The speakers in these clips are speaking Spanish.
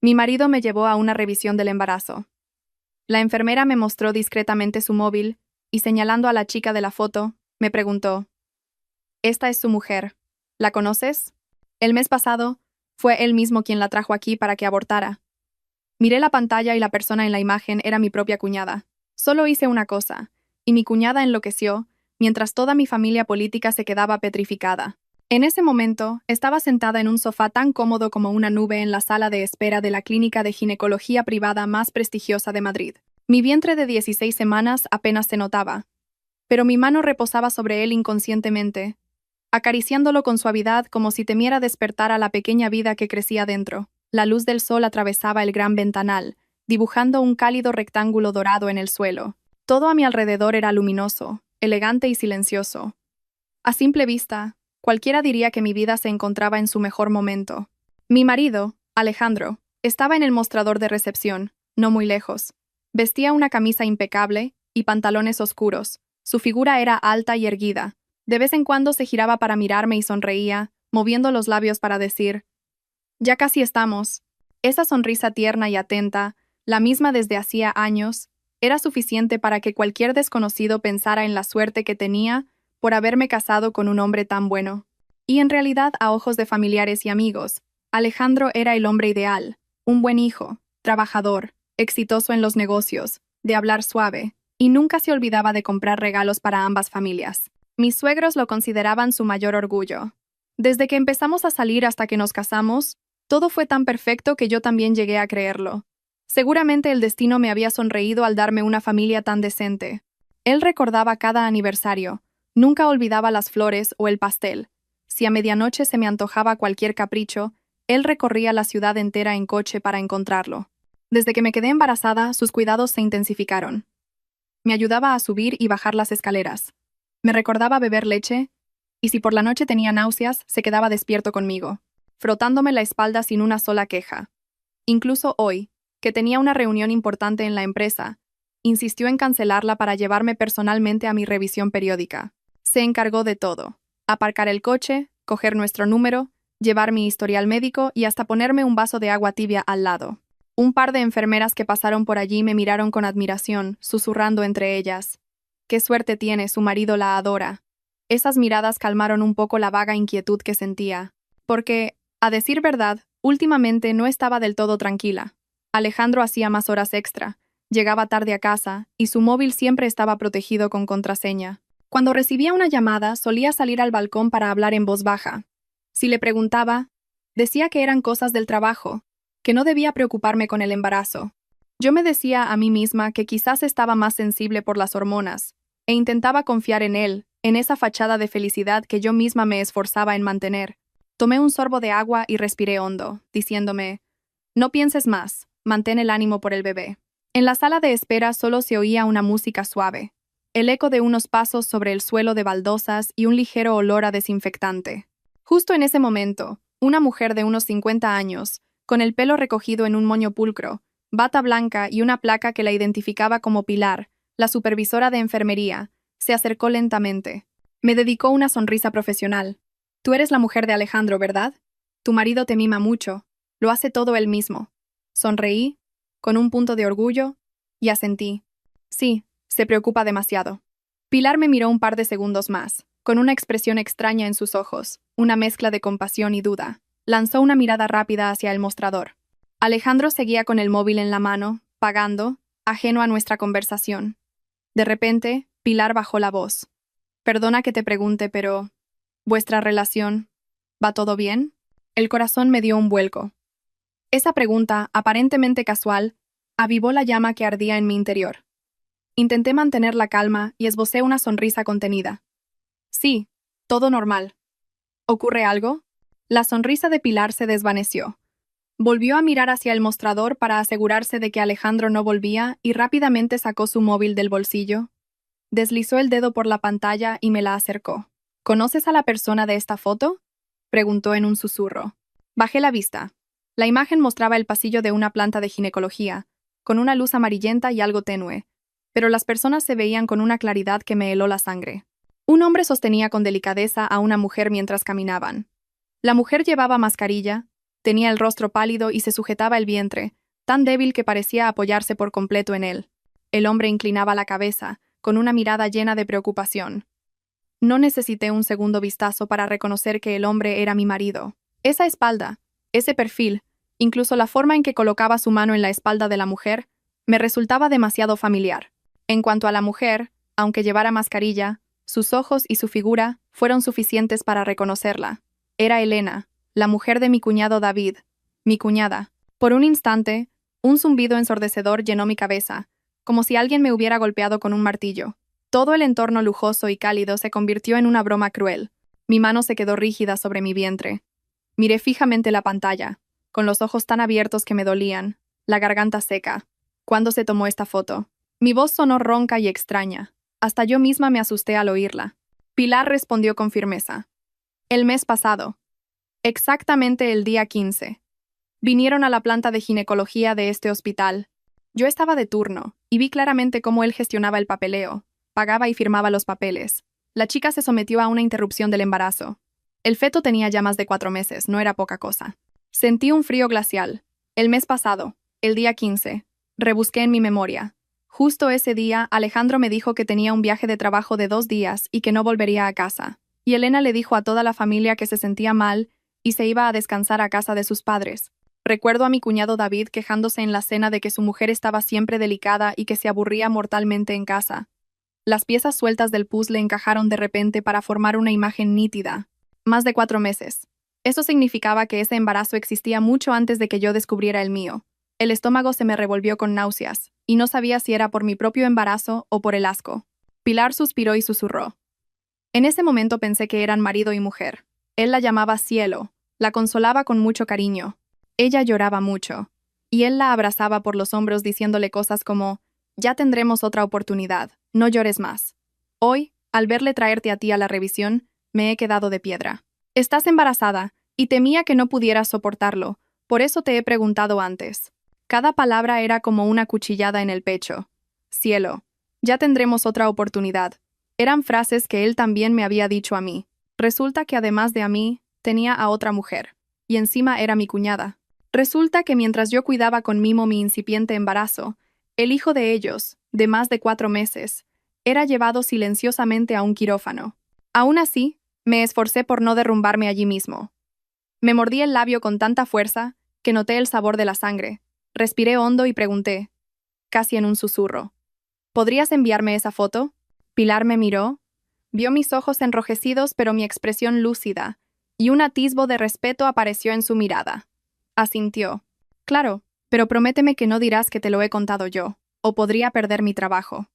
Mi marido me llevó a una revisión del embarazo. La enfermera me mostró discretamente su móvil y señalando a la chica de la foto, me preguntó, «Esta es su mujer. ¿La conoces? El mes pasado, fue él mismo quien la trajo aquí para que abortara». Miré la pantalla y la persona en la imagen era mi propia cuñada. Solo hice una cosa, y mi cuñada enloqueció, mientras toda mi familia política se quedaba petrificada. En ese momento, estaba sentada en un sofá tan cómodo como una nube en la sala de espera de la clínica de ginecología privada más prestigiosa de Madrid. Mi vientre de 16 semanas apenas se notaba, pero mi mano reposaba sobre él inconscientemente, acariciándolo con suavidad como si temiera despertar a la pequeña vida que crecía dentro. La luz del sol atravesaba el gran ventanal, dibujando un cálido rectángulo dorado en el suelo. Todo a mi alrededor era luminoso, elegante y silencioso. A simple vista, cualquiera diría que mi vida se encontraba en su mejor momento. Mi marido, Alejandro, estaba en el mostrador de recepción, no muy lejos. Vestía una camisa impecable y pantalones oscuros. Su figura era alta y erguida. De vez en cuando se giraba para mirarme y sonreía, moviendo los labios para decir, «Ya casi estamos». Esa sonrisa tierna y atenta, la misma desde hacía años, era suficiente para que cualquier desconocido pensara en la suerte que tenía por haberme casado con un hombre tan bueno. Y en realidad, a ojos de familiares y amigos, Alejandro era el hombre ideal, un buen hijo, trabajador, exitoso en los negocios, de hablar suave, y nunca se olvidaba de comprar regalos para ambas familias. Mis suegros lo consideraban su mayor orgullo. Desde que empezamos a salir hasta que nos casamos, todo fue tan perfecto que yo también llegué a creerlo. Seguramente el destino me había sonreído al darme una familia tan decente. Él recordaba cada aniversario, nunca olvidaba las flores o el pastel. Si a medianoche se me antojaba cualquier capricho, él recorría la ciudad entera en coche para encontrarlo. Desde que me quedé embarazada, sus cuidados se intensificaron. Me ayudaba a subir y bajar las escaleras. Me recordaba beber leche, y si por la noche tenía náuseas, se quedaba despierto conmigo, frotándome la espalda sin una sola queja. Incluso hoy, que tenía una reunión importante en la empresa, insistió en cancelarla para llevarme personalmente a mi revisión periódica. Se encargó de todo: aparcar el coche, coger nuestro número, llevar mi historial médico y hasta ponerme un vaso de agua tibia al lado. Un par de enfermeras que pasaron por allí me miraron con admiración, susurrando entre ellas, «Qué suerte tiene, su marido la adora». Esas miradas calmaron un poco la vaga inquietud que sentía, porque, a decir verdad, últimamente no estaba del todo tranquila. Alejandro hacía más horas extra, llegaba tarde a casa, y su móvil siempre estaba protegido con contraseña. Cuando recibía una llamada, solía salir al balcón para hablar en voz baja. Si le preguntaba, decía que eran cosas del trabajo, que no debía preocuparme con el embarazo. Yo me decía a mí misma que quizás estaba más sensible por las hormonas, e intentaba confiar en él, en esa fachada de felicidad que yo misma me esforzaba en mantener. Tomé un sorbo de agua y respiré hondo, diciéndome, «No pienses más, mantén el ánimo por el bebé». En la sala de espera solo se oía una música suave, el eco de unos pasos sobre el suelo de baldosas y un ligero olor a desinfectante. Justo en ese momento, una mujer de unos 50 años, con el pelo recogido en un moño pulcro, bata blanca y una placa que la identificaba como Pilar, la supervisora de enfermería, se acercó lentamente. Me dedicó una sonrisa profesional. «Tú eres la mujer de Alejandro, ¿verdad? Tu marido te mima mucho. Lo hace todo él mismo». Sonreí, con un punto de orgullo, y asentí. «Sí, se preocupa demasiado». Pilar me miró un par de segundos más, con una expresión extraña en sus ojos, una mezcla de compasión y duda. Lanzó una mirada rápida hacia el mostrador. Alejandro seguía con el móvil en la mano, pagando, ajeno a nuestra conversación. De repente, Pilar bajó la voz. «Perdona que te pregunte, pero ¿vuestra relación va todo bien?». El corazón me dio un vuelco. Esa pregunta, aparentemente casual, avivó la llama que ardía en mi interior. Intenté mantener la calma y esbocé una sonrisa contenida. «Sí, todo normal». «¿Ocurre algo?». La sonrisa de Pilar se desvaneció. Volvió a mirar hacia el mostrador para asegurarse de que Alejandro no volvía y rápidamente sacó su móvil del bolsillo. Deslizó el dedo por la pantalla y me la acercó. «¿Conoces a la persona de esta foto?», preguntó en un susurro. Bajé la vista. La imagen mostraba el pasillo de una planta de ginecología, con una luz amarillenta y algo tenue, pero las personas se veían con una claridad que me heló la sangre. Un hombre sostenía con delicadeza a una mujer mientras caminaban. La mujer llevaba mascarilla, Tenía el rostro pálido y se sujetaba el vientre, tan débil que parecía apoyarse por completo en él. El hombre inclinaba la cabeza, con una mirada llena de preocupación. No necesité un segundo vistazo para reconocer que el hombre era mi marido. Esa espalda, ese perfil, incluso la forma en que colocaba su mano en la espalda de la mujer, me resultaba demasiado familiar. En cuanto a la mujer, aunque llevara mascarilla, sus ojos y su figura fueron suficientes para reconocerla. Era Elena, la mujer de mi cuñado David, mi cuñada. Por un instante, un zumbido ensordecedor llenó mi cabeza, como si alguien me hubiera golpeado con un martillo. Todo el entorno lujoso y cálido se convirtió en una broma cruel. Mi mano se quedó rígida sobre mi vientre. Miré fijamente la pantalla, con los ojos tan abiertos que me dolían, la garganta seca. ¿Cuándo se tomó esta foto? Mi voz sonó ronca y extraña. Hasta yo misma me asusté al oírla. Pilar respondió con firmeza. El mes pasado. Exactamente el día 15. Vinieron a la planta de ginecología de este hospital. Yo estaba de turno, y vi claramente cómo él gestionaba el papeleo, pagaba y firmaba los papeles. La chica se sometió a una interrupción del embarazo. El feto tenía ya más de 4 meses, no era poca cosa. Sentí un frío glacial. El mes pasado, el día 15. Rebusqué en mi memoria. Justo ese día, Alejandro me dijo que tenía un viaje de trabajo de 2 días y que no volvería a casa. Y Elena le dijo a toda la familia que se sentía mal y se iba a descansar a casa de sus padres. Recuerdo a mi cuñado David quejándose en la cena de que su mujer estaba siempre delicada y que se aburría mortalmente en casa. Las piezas sueltas del puzzle encajaron de repente para formar una imagen nítida. Más de 4 meses. Eso significaba que ese embarazo existía mucho antes de que yo descubriera el mío. El estómago se me revolvió con náuseas, y no sabía si era por mi propio embarazo o por el asco. Pilar suspiró y susurró. En ese momento pensé que eran marido y mujer. Él la llamaba Cielo, la consolaba con mucho cariño. Ella lloraba mucho, y él la abrazaba por los hombros diciéndole cosas como, ya tendremos otra oportunidad, no llores más. Hoy, al verle traerte a ti a la revisión, me he quedado de piedra. Estás embarazada, y temía que no pudieras soportarlo, por eso te he preguntado antes. Cada palabra era como una cuchillada en el pecho. Cielo, ya tendremos otra oportunidad. Eran frases que él también me había dicho a mí. Resulta que además de a mí, tenía a otra mujer, y encima era mi cuñada. Resulta que mientras yo cuidaba con mimo mi incipiente embarazo, el hijo de ellos, de más de 4 meses, era llevado silenciosamente a un quirófano. Aún así, me esforcé por no derrumbarme allí mismo. Me mordí el labio con tanta fuerza que noté el sabor de la sangre. Respiré hondo y pregunté, casi en un susurro, ¿podrías enviarme esa foto? Pilar me miró, vio mis ojos enrojecidos pero mi expresión lúcida, y un atisbo de respeto apareció en su mirada. Asintió. Claro, pero prométeme que no dirás que te lo he contado yo, o podría perder mi trabajo.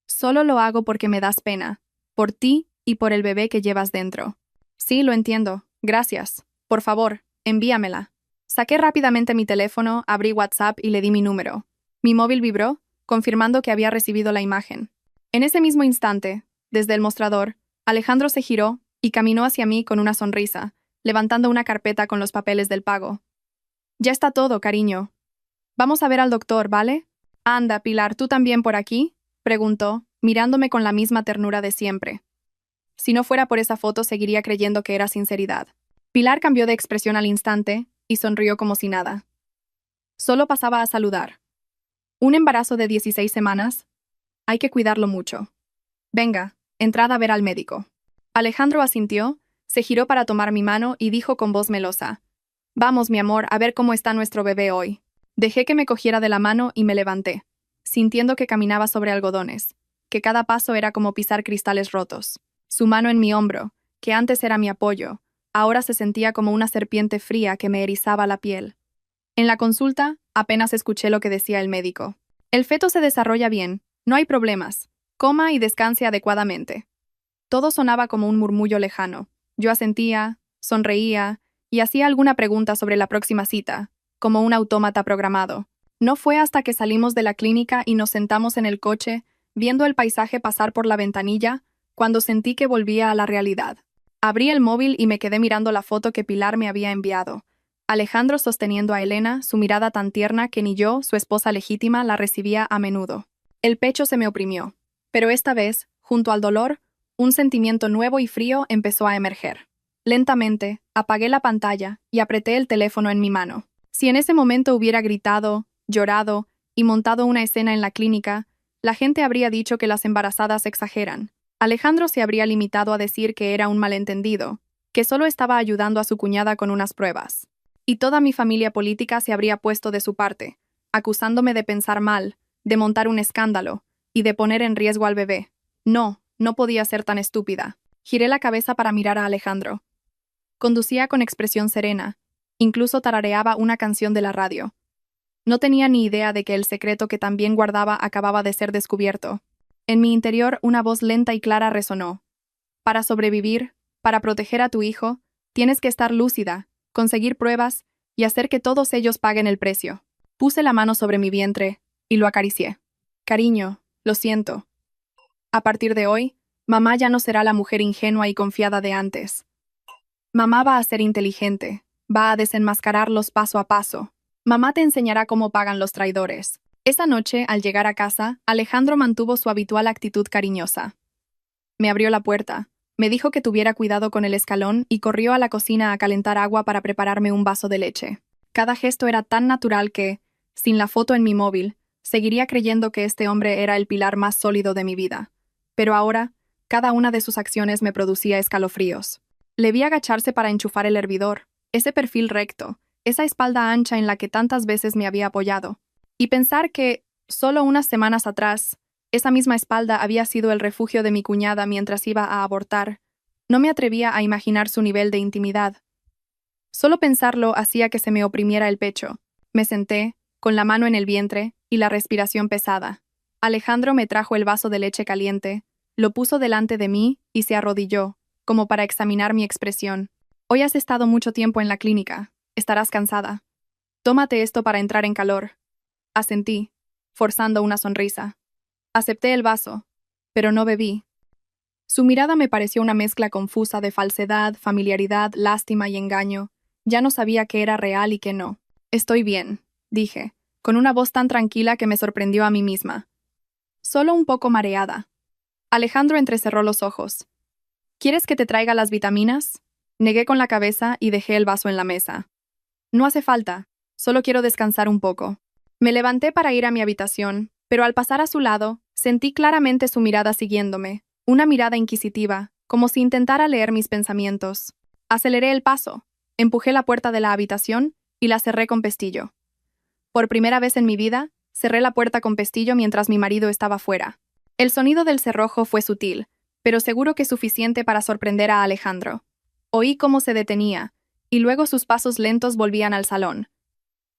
Solo lo hago porque me das pena, por ti y por el bebé que llevas dentro. Sí, lo entiendo, gracias. Por favor, envíamela. Saqué rápidamente mi teléfono, abrí WhatsApp y le di mi número. Mi móvil vibró, confirmando que había recibido la imagen. En ese mismo instante, desde el mostrador, Alejandro se giró y caminó hacia mí con una sonrisa, levantando una carpeta con los papeles del pago. Ya está todo, cariño. Vamos a ver al doctor, ¿vale? Anda, Pilar, ¿tú también por aquí? Preguntó, mirándome con la misma ternura de siempre. Si no fuera por esa foto, seguiría creyendo que era sinceridad. Pilar cambió de expresión al instante y sonrió como si nada. Solo pasaba a saludar. ¿Un embarazo de 16 semanas? Hay que cuidarlo mucho. Venga, entrad a ver al médico. Alejandro asintió, se giró para tomar mi mano y dijo con voz melosa, vamos, mi amor, a ver cómo está nuestro bebé hoy. Dejé que me cogiera de la mano y me levanté, sintiendo que caminaba sobre algodones, que cada paso era como pisar cristales rotos. Su mano en mi hombro, que antes era mi apoyo, ahora se sentía como una serpiente fría que me erizaba la piel. En la consulta, apenas escuché lo que decía el médico. El feto se desarrolla bien, no hay problemas. Coma y descanse adecuadamente. Todo sonaba como un murmullo lejano. Yo asentía, sonreía y hacía alguna pregunta sobre la próxima cita, como un autómata programado. No fue hasta que salimos de la clínica y nos sentamos en el coche, viendo el paisaje pasar por la ventanilla, cuando sentí que volvía a la realidad. Abrí el móvil y me quedé mirando la foto que Pilar me había enviado. Alejandro sosteniendo a Elena, su mirada tan tierna que ni yo, su esposa legítima, la recibía a menudo. El pecho se me oprimió. Pero esta vez, junto al dolor, un sentimiento nuevo y frío empezó a emerger. Lentamente, apagué la pantalla y apreté el teléfono en mi mano. Si en ese momento hubiera gritado, llorado y montado una escena en la clínica, la gente habría dicho que las embarazadas exageran. Alejandro se habría limitado a decir que era un malentendido, que solo estaba ayudando a su cuñada con unas pruebas. Y toda mi familia política se habría puesto de su parte, acusándome de pensar mal, de montar un escándalo y de poner en riesgo al bebé. No, no podía ser tan estúpida. Giré la cabeza para mirar a Alejandro. Conducía con expresión serena, incluso tarareaba una canción de la radio. No tenía ni idea de que el secreto que también guardaba acababa de ser descubierto. En mi interior una voz lenta y clara resonó. Para sobrevivir, para proteger a tu hijo, tienes que estar lúcida, conseguir pruebas y hacer que todos ellos paguen el precio. Puse la mano sobre mi vientre y lo acaricié. Cariño, lo siento. A partir de hoy, mamá ya no será la mujer ingenua y confiada de antes. Mamá va a ser inteligente, va a desenmascararlos paso a paso. Mamá te enseñará cómo pagan los traidores. Esa noche, al llegar a casa, Alejandro mantuvo su habitual actitud cariñosa. Me abrió la puerta, me dijo que tuviera cuidado con el escalón y corrió a la cocina a calentar agua para prepararme un vaso de leche. Cada gesto era tan natural que, sin la foto en mi móvil, seguiría creyendo que este hombre era el pilar más sólido de mi vida. Pero ahora, cada una de sus acciones me producía escalofríos. Le vi agacharse para enchufar el hervidor, ese perfil recto, esa espalda ancha en la que tantas veces me había apoyado. Y pensar que, solo unas semanas atrás, esa misma espalda había sido el refugio de mi cuñada mientras iba a abortar, no me atrevía a imaginar su nivel de intimidad. Solo pensarlo hacía que se me oprimiera el pecho. Me senté, con la mano en el vientre y la respiración pesada. Alejandro me trajo el vaso de leche caliente, lo puso delante de mí y se arrodilló, como para examinar mi expresión. Hoy has estado mucho tiempo en la clínica. Estarás cansada. Tómate esto para entrar en calor. Asentí, forzando una sonrisa. Acepté el vaso, pero no bebí. Su mirada me pareció una mezcla confusa de falsedad, familiaridad, lástima y engaño. Ya no sabía qué era real y qué no. Estoy bien, dije, con una voz tan tranquila que me sorprendió a mí misma. Solo un poco mareada. Alejandro entrecerró los ojos. ¿Quieres que te traiga las vitaminas? Negué con la cabeza y dejé el vaso en la mesa. No hace falta, solo quiero descansar un poco. Me levanté para ir a mi habitación, pero al pasar a su lado, sentí claramente su mirada siguiéndome, una mirada inquisitiva, como si intentara leer mis pensamientos. Aceleré el paso, empujé la puerta de la habitación y la cerré con pestillo. Por primera vez en mi vida, cerré la puerta con pestillo mientras mi marido estaba fuera. El sonido del cerrojo fue sutil, pero seguro que suficiente para sorprender a Alejandro. Oí cómo se detenía, y luego sus pasos lentos volvían al salón.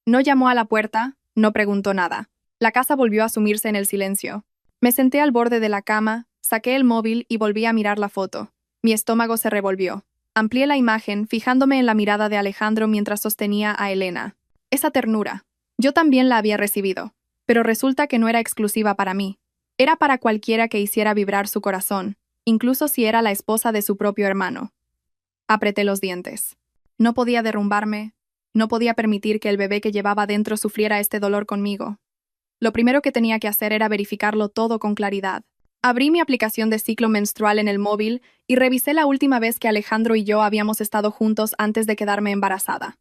No llamó a la puerta, no preguntó nada. La casa volvió a sumirse en el silencio. Me senté al borde de la cama, saqué el móvil y volví a mirar la foto. Mi estómago se revolvió. Amplié la imagen, fijándome en la mirada de Alejandro mientras sostenía a Elena. Esa ternura. Yo también la había recibido, pero resulta que no era exclusiva para mí. Era para cualquiera que hiciera vibrar su corazón, incluso si era la esposa de su propio hermano. Apreté los dientes. No podía derrumbarme, no podía permitir que el bebé que llevaba dentro sufriera este dolor conmigo. Lo primero que tenía que hacer era verificarlo todo con claridad. Abrí mi aplicación de ciclo menstrual en el móvil y revisé la última vez que Alejandro y yo habíamos estado juntos antes de quedarme embarazada.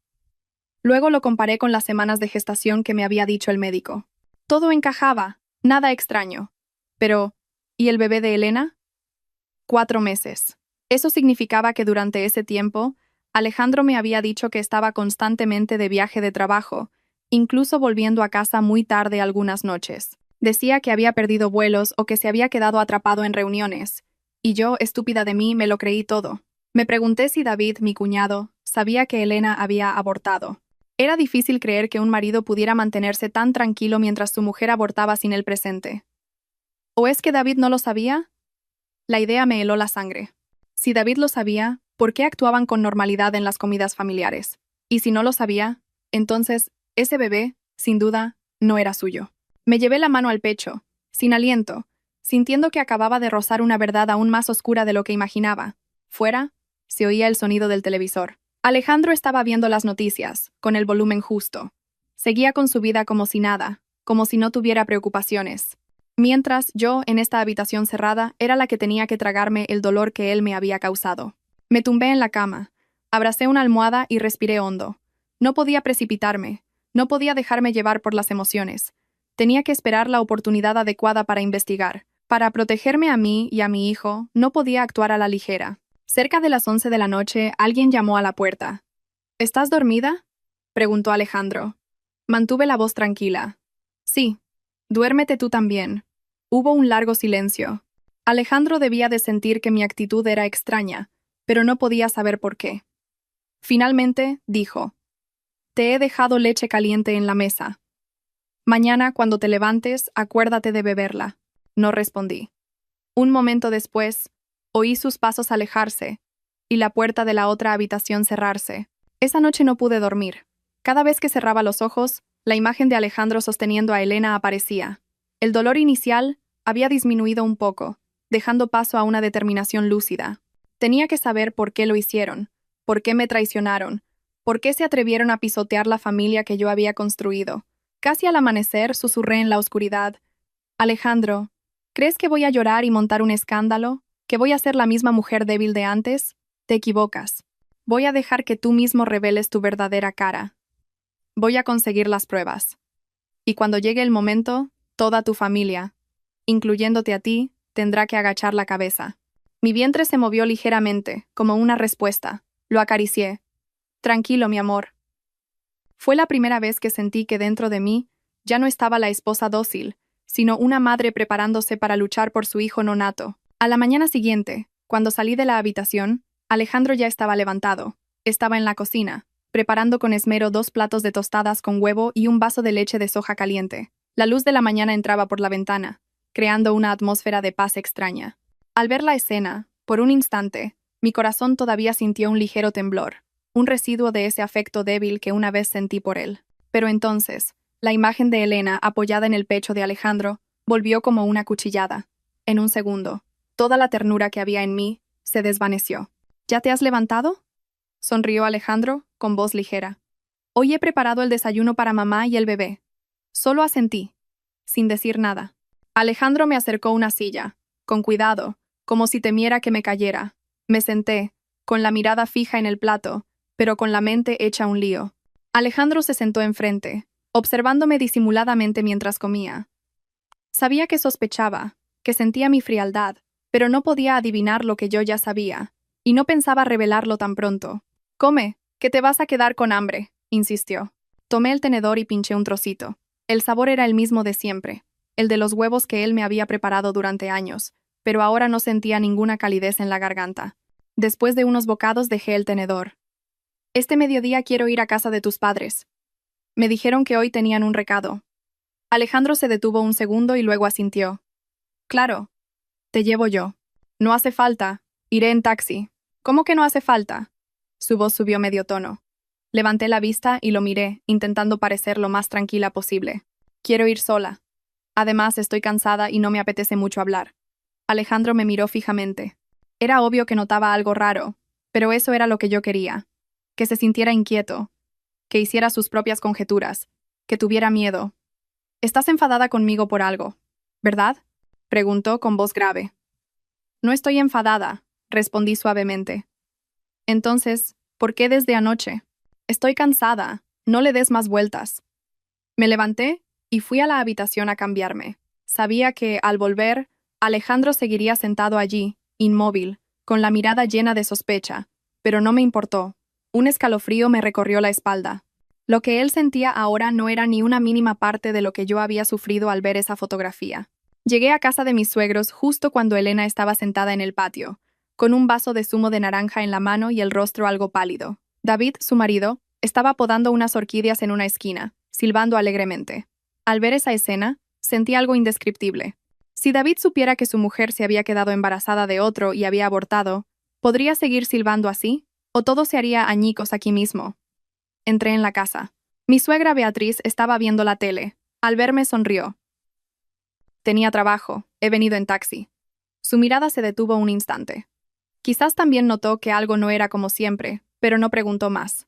Luego lo comparé con las semanas de gestación que me había dicho el médico. Todo encajaba, nada extraño. Pero, ¿y el bebé de Elena? 4 meses. Eso significaba que durante ese tiempo, Alejandro me había dicho que estaba constantemente de viaje de trabajo, incluso volviendo a casa muy tarde algunas noches. Decía que había perdido vuelos o que se había quedado atrapado en reuniones. Y yo, estúpida de mí, me lo creí todo. Me pregunté si David, mi cuñado, sabía que Elena había abortado. Era difícil creer que un marido pudiera mantenerse tan tranquilo mientras su mujer abortaba sin él presente. ¿O es que David no lo sabía? La idea me heló la sangre. Si David lo sabía, ¿por qué actuaban con normalidad en las comidas familiares? Y si no lo sabía, entonces, ese bebé, sin duda, no era suyo. Me llevé la mano al pecho, sin aliento, sintiendo que acababa de rozar una verdad aún más oscura de lo que imaginaba. Fuera, se oía el sonido del televisor. Alejandro estaba viendo las noticias, con el volumen justo. Seguía con su vida como si nada, como si no tuviera preocupaciones. Mientras yo, en esta habitación cerrada, era la que tenía que tragarme el dolor que él me había causado. Me tumbé en la cama, abracé una almohada y respiré hondo. No podía precipitarme, no podía dejarme llevar por las emociones. Tenía que esperar la oportunidad adecuada para investigar. Para protegerme a mí y a mi hijo, no podía actuar a la ligera. Cerca de las 11 de la noche, alguien llamó a la puerta. ¿Estás dormida?, preguntó Alejandro. Mantuve la voz tranquila. Sí. Duérmete tú también. Hubo un largo silencio. Alejandro debía de sentir que mi actitud era extraña, pero no podía saber por qué. Finalmente, dijo: Te he dejado leche caliente en la mesa. Mañana, cuando te levantes, acuérdate de beberla. No respondí. Un momento después, oí sus pasos alejarse y la puerta de la otra habitación cerrarse. Esa noche no pude dormir. Cada vez que cerraba los ojos, la imagen de Alejandro sosteniendo a Elena aparecía. El dolor inicial había disminuido un poco, dejando paso a una determinación lúcida. Tenía que saber por qué lo hicieron, por qué me traicionaron, por qué se atrevieron a pisotear la familia que yo había construido. Casi al amanecer susurré en la oscuridad: Alejandro, ¿crees que voy a llorar y montar un escándalo? ¿Que voy a ser la misma mujer débil de antes? Te equivocas. Voy a dejar que tú mismo reveles tu verdadera cara. Voy a conseguir las pruebas. Y cuando llegue el momento, toda tu familia, incluyéndote a ti, tendrá que agachar la cabeza. Mi vientre se movió ligeramente, como una respuesta. Lo acaricié. Tranquilo, mi amor. Fue la primera vez que sentí que dentro de mí ya no estaba la esposa dócil, sino una madre preparándose para luchar por su hijo nonato. A la mañana siguiente, cuando salí de la habitación, Alejandro ya estaba levantado. Estaba en la cocina, preparando con esmero 2 platos de tostadas con huevo y un vaso de leche de soja caliente. La luz de la mañana entraba por la ventana, creando una atmósfera de paz extraña. Al ver la escena, por un instante, mi corazón todavía sintió un ligero temblor, un residuo de ese afecto débil que una vez sentí por él. Pero entonces, la imagen de Elena apoyada en el pecho de Alejandro volvió como una cuchillada. En un segundo, toda la ternura que había en mí se desvaneció. ¿Ya te has levantado?, sonrió Alejandro, con voz ligera. Hoy he preparado el desayuno para mamá y el bebé. Solo asentí, sin decir nada. Alejandro me acercó una silla, con cuidado, como si temiera que me cayera. Me senté, con la mirada fija en el plato, pero con la mente hecha un lío. Alejandro se sentó enfrente, observándome disimuladamente mientras comía. Sabía que sospechaba, que sentía mi frialdad, pero no podía adivinar lo que yo ya sabía, y no pensaba revelarlo tan pronto. Come, que te vas a quedar con hambre, insistió. Tomé el tenedor y pinché un trocito. El sabor era el mismo de siempre, el de los huevos que él me había preparado durante años, pero ahora no sentía ninguna calidez en la garganta. Después de unos bocados dejé el tenedor. Este mediodía quiero ir a casa de tus padres. Me dijeron que hoy tenían un recado. Alejandro se detuvo un segundo y luego asintió. Claro. Te llevo yo. No hace falta. Iré en taxi. ¿Cómo que no hace falta? Su voz subió medio tono. Levanté la vista y lo miré, intentando parecer lo más tranquila posible. Quiero ir sola. Además, estoy cansada y no me apetece mucho hablar. Alejandro me miró fijamente. Era obvio que notaba algo raro, pero eso era lo que yo quería. Que se sintiera inquieto, que hiciera sus propias conjeturas, que tuviera miedo. Estás enfadada conmigo por algo, ¿verdad?, preguntó con voz grave. No estoy enfadada, respondí suavemente. Entonces, ¿por qué desde anoche? Estoy cansada, no le des más vueltas. Me levanté y fui a la habitación a cambiarme. Sabía que, al volver, Alejandro seguiría sentado allí, inmóvil, con la mirada llena de sospecha, pero no me importó. Un escalofrío me recorrió la espalda. Lo que él sentía ahora no era ni una mínima parte de lo que yo había sufrido al ver esa fotografía. Llegué a casa de mis suegros justo cuando Elena estaba sentada en el patio, con un vaso de zumo de naranja en la mano y el rostro algo pálido. David, su marido, estaba podando unas orquídeas en una esquina, silbando alegremente. Al ver esa escena, sentí algo indescriptible. Si David supiera que su mujer se había quedado embarazada de otro y había abortado, ¿podría seguir silbando así? ¿O todo se haría añicos aquí mismo? Entré en la casa. Mi suegra Beatriz estaba viendo la tele. Al verme sonrió. Tenía trabajo, he venido en taxi. Su mirada se detuvo un instante. Quizás también notó que algo no era como siempre, pero no preguntó más.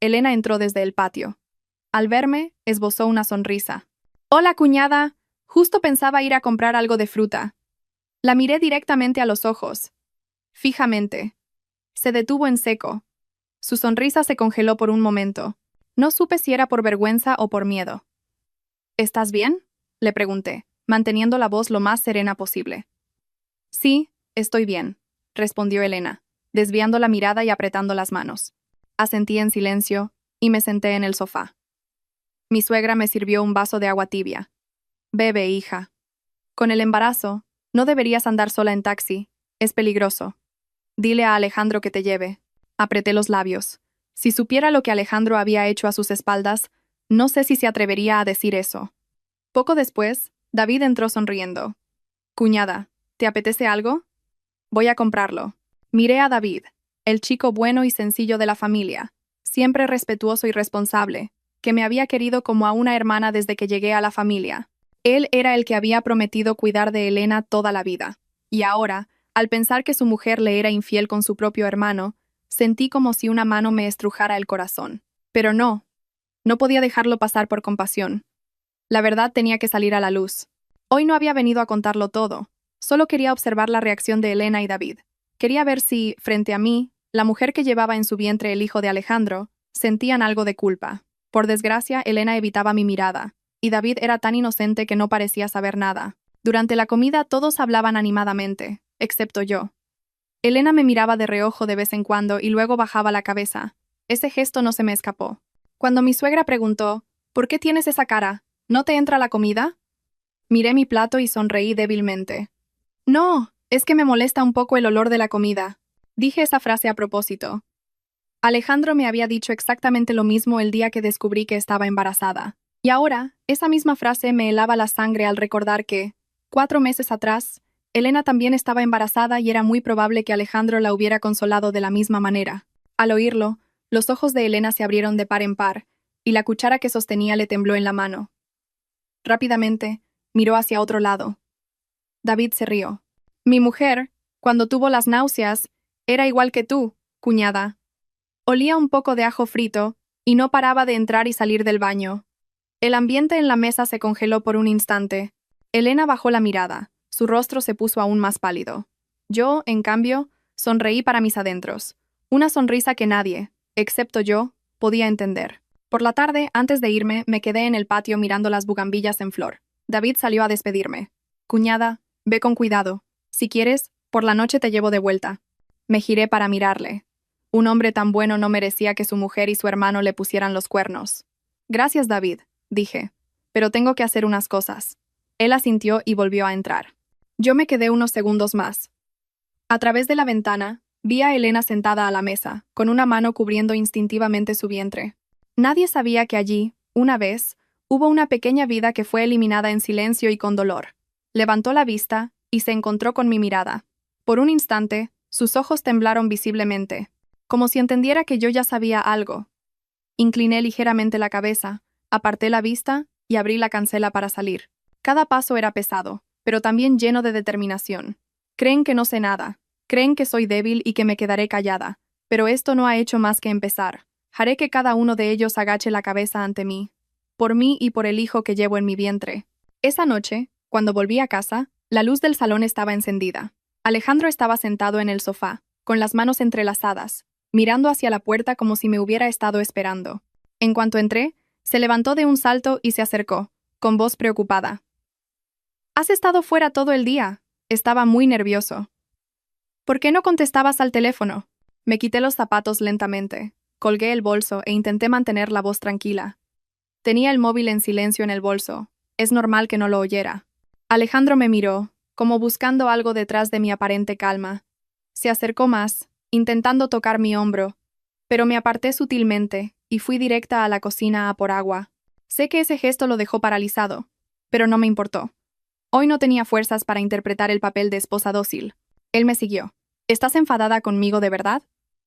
Elena entró desde el patio. Al verme, esbozó una sonrisa. «Hola, cuñada. Justo pensaba ir a comprar algo de fruta». La miré directamente a los ojos. Fijamente. Se detuvo en seco. Su sonrisa se congeló por un momento. No supe si era por vergüenza o por miedo. ¿Estás bien?, le pregunté, manteniendo la voz lo más serena posible. Sí, estoy bien, respondió Elena, desviando la mirada y apretando las manos. Asentí en silencio y me senté en el sofá. Mi suegra me sirvió un vaso de agua tibia. Bebe, hija. Con el embarazo, no deberías andar sola en taxi. Es peligroso. Dile a Alejandro que te lleve. Apreté los labios. Si supiera lo que Alejandro había hecho a sus espaldas, no sé si se atrevería a decir eso. Poco después, David entró sonriendo. Cuñada, ¿te apetece algo? Voy a comprarlo. Miré a David, el chico bueno y sencillo de la familia, siempre respetuoso y responsable, que me había querido como a una hermana desde que llegué a la familia. Él era el que había prometido cuidar de Elena toda la vida. Y ahora, al pensar que su mujer le era infiel con su propio hermano, sentí como si una mano me estrujara el corazón. Pero no podía dejarlo pasar por compasión. La verdad tenía que salir a la luz. Hoy no había venido a contarlo todo. Solo quería observar la reacción de Elena y David. Quería ver si, frente a mí, la mujer que llevaba en su vientre el hijo de Alejandro, sentían algo de culpa. Por desgracia, Elena evitaba mi mirada, y David era tan inocente que no parecía saber nada. Durante la comida todos hablaban animadamente, excepto yo. Elena me miraba de reojo de vez en cuando y luego bajaba la cabeza. Ese gesto no se me escapó. Cuando mi suegra preguntó, ¿por qué tienes esa cara? ¿No te entra la comida? Miré mi plato y sonreí débilmente. No, es que me molesta un poco el olor de la comida. Dije esa frase a propósito. Alejandro me había dicho exactamente lo mismo el día que descubrí que estaba embarazada. Y ahora, esa misma frase me helaba la sangre al recordar que, 4 meses atrás, Elena también estaba embarazada y era muy probable que Alejandro la hubiera consolado de la misma manera. Al oírlo, los ojos de Elena se abrieron de par en par, y la cuchara que sostenía le tembló en la mano. Rápidamente, miró hacia otro lado. David se rió. Mi mujer, cuando tuvo las náuseas, era igual que tú, cuñada. Olía un poco de ajo frito, y no paraba de entrar y salir del baño. El ambiente en la mesa se congeló por un instante. Elena bajó la mirada. Su rostro se puso aún más pálido. Yo, en cambio, sonreí para mis adentros. Una sonrisa que nadie, excepto yo, podía entender. Por la tarde, antes de irme, me quedé en el patio mirando las bugambillas en flor. David salió a despedirme. Cuñada, ve con cuidado. Si quieres, por la noche te llevo de vuelta. Me giré para mirarle. Un hombre tan bueno no merecía que su mujer y su hermano le pusieran los cuernos. Gracias, David, dije. Pero tengo que hacer unas cosas. Él asintió y volvió a entrar. Yo me quedé unos segundos más. A través de la ventana, vi a Elena sentada a la mesa, con una mano cubriendo instintivamente su vientre. Nadie sabía que allí, una vez, hubo una pequeña vida que fue eliminada en silencio y con dolor. Levantó la vista y se encontró con mi mirada. Por un instante, sus ojos temblaron visiblemente, como si entendiera que yo ya sabía algo. Incliné ligeramente la cabeza, aparté la vista y abrí la cancela para salir. Cada paso era pesado, pero también lleno de determinación. Creen que no sé nada, creen que soy débil y que me quedaré callada, pero esto no ha hecho más que empezar. Haré que cada uno de ellos agache la cabeza ante mí, por mí y por el hijo que llevo en mi vientre. Esa noche, cuando volví a casa, la luz del salón estaba encendida. Alejandro estaba sentado en el sofá, con las manos entrelazadas, mirando hacia la puerta como si me hubiera estado esperando. En cuanto entré, se levantó de un salto y se acercó, con voz preocupada. «¿Has estado fuera todo el día?» Estaba muy nervioso. «¿Por qué no contestabas al teléfono?» Me quité los zapatos lentamente, colgué el bolso e intenté mantener la voz tranquila. Tenía el móvil en silencio en el bolso. Es normal que no lo oyera. Alejandro me miró, como buscando algo detrás de mi aparente calma. Se acercó más, intentando tocar mi hombro, pero me aparté sutilmente y fui directa a la cocina a por agua. Sé que ese gesto lo dejó paralizado, pero no me importó. Hoy no tenía fuerzas para interpretar el papel de esposa dócil. Él me siguió. ¿Estás enfadada conmigo de verdad?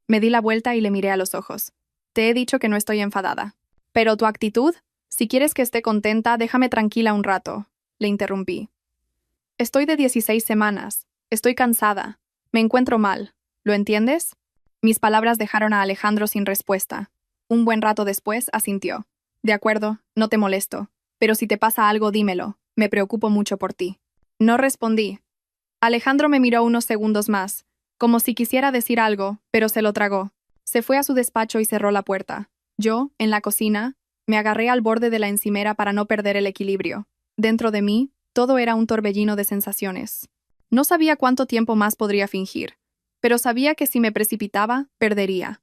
Me di la vuelta y le miré a los ojos. Te he dicho que no estoy enfadada. ¿Pero tu actitud? Si quieres que esté contenta, déjame tranquila un rato. Le interrumpí. Estoy de 16 semanas. Estoy cansada. Me encuentro mal. ¿Lo entiendes? Mis palabras dejaron a Alejandro sin respuesta. Un buen rato después asintió. De acuerdo, no te molesto. Pero si te pasa algo, dímelo. Me preocupo mucho por ti. No respondí. Alejandro me miró unos segundos más, como si quisiera decir algo, pero se lo tragó. Se fue a su despacho y cerró la puerta. Yo, en la cocina, me agarré al borde de la encimera para no perder el equilibrio. Dentro de mí, todo era un torbellino de sensaciones. No sabía cuánto tiempo más podría fingir, pero sabía que si me precipitaba, perdería.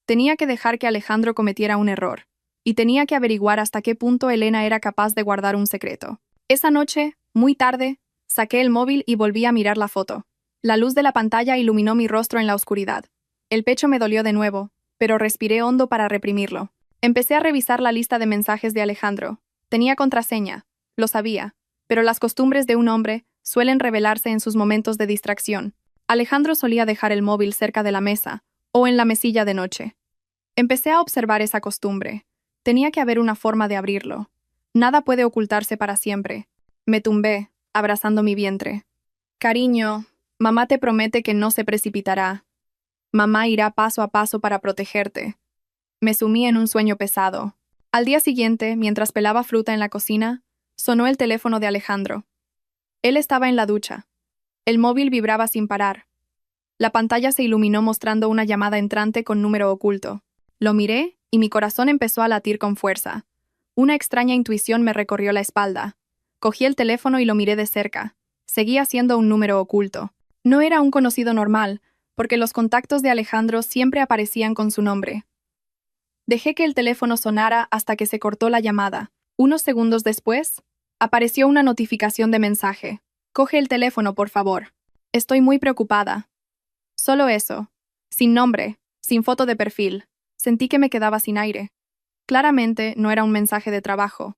Tenía que dejar que Alejandro cometiera un error, y tenía que averiguar hasta qué punto Elena era capaz de guardar un secreto. Esa noche, muy tarde, saqué el móvil y volví a mirar la foto. La luz de la pantalla iluminó mi rostro en la oscuridad. El pecho me dolió de nuevo, pero respiré hondo para reprimirlo. Empecé a revisar la lista de mensajes de Alejandro. Tenía contraseña, lo sabía, pero las costumbres de un hombre suelen revelarse en sus momentos de distracción. Alejandro solía dejar el móvil cerca de la mesa o en la mesilla de noche. Empecé a observar esa costumbre. Tenía que haber una forma de abrirlo. Nada puede ocultarse para siempre. Me tumbé, abrazando mi vientre. Cariño, mamá te promete que no se precipitará. Mamá irá paso a paso para protegerte. Me sumí en un sueño pesado. Al día siguiente, mientras pelaba fruta en la cocina, sonó el teléfono de Alejandro. Él estaba en la ducha. El móvil vibraba sin parar. La pantalla se iluminó mostrando una llamada entrante con número oculto. Lo miré y mi corazón empezó a latir con fuerza. Una extraña intuición me recorrió la espalda. Cogí el teléfono y lo miré de cerca. Seguía siendo un número oculto. No era un conocido normal, porque los contactos de Alejandro siempre aparecían con su nombre. Dejé que el teléfono sonara hasta que se cortó la llamada. Unos segundos después, apareció una notificación de mensaje. Coge el teléfono, por favor. Estoy muy preocupada. Solo eso. Sin nombre, sin foto de perfil. Sentí que me quedaba sin aire. Claramente no era un mensaje de trabajo.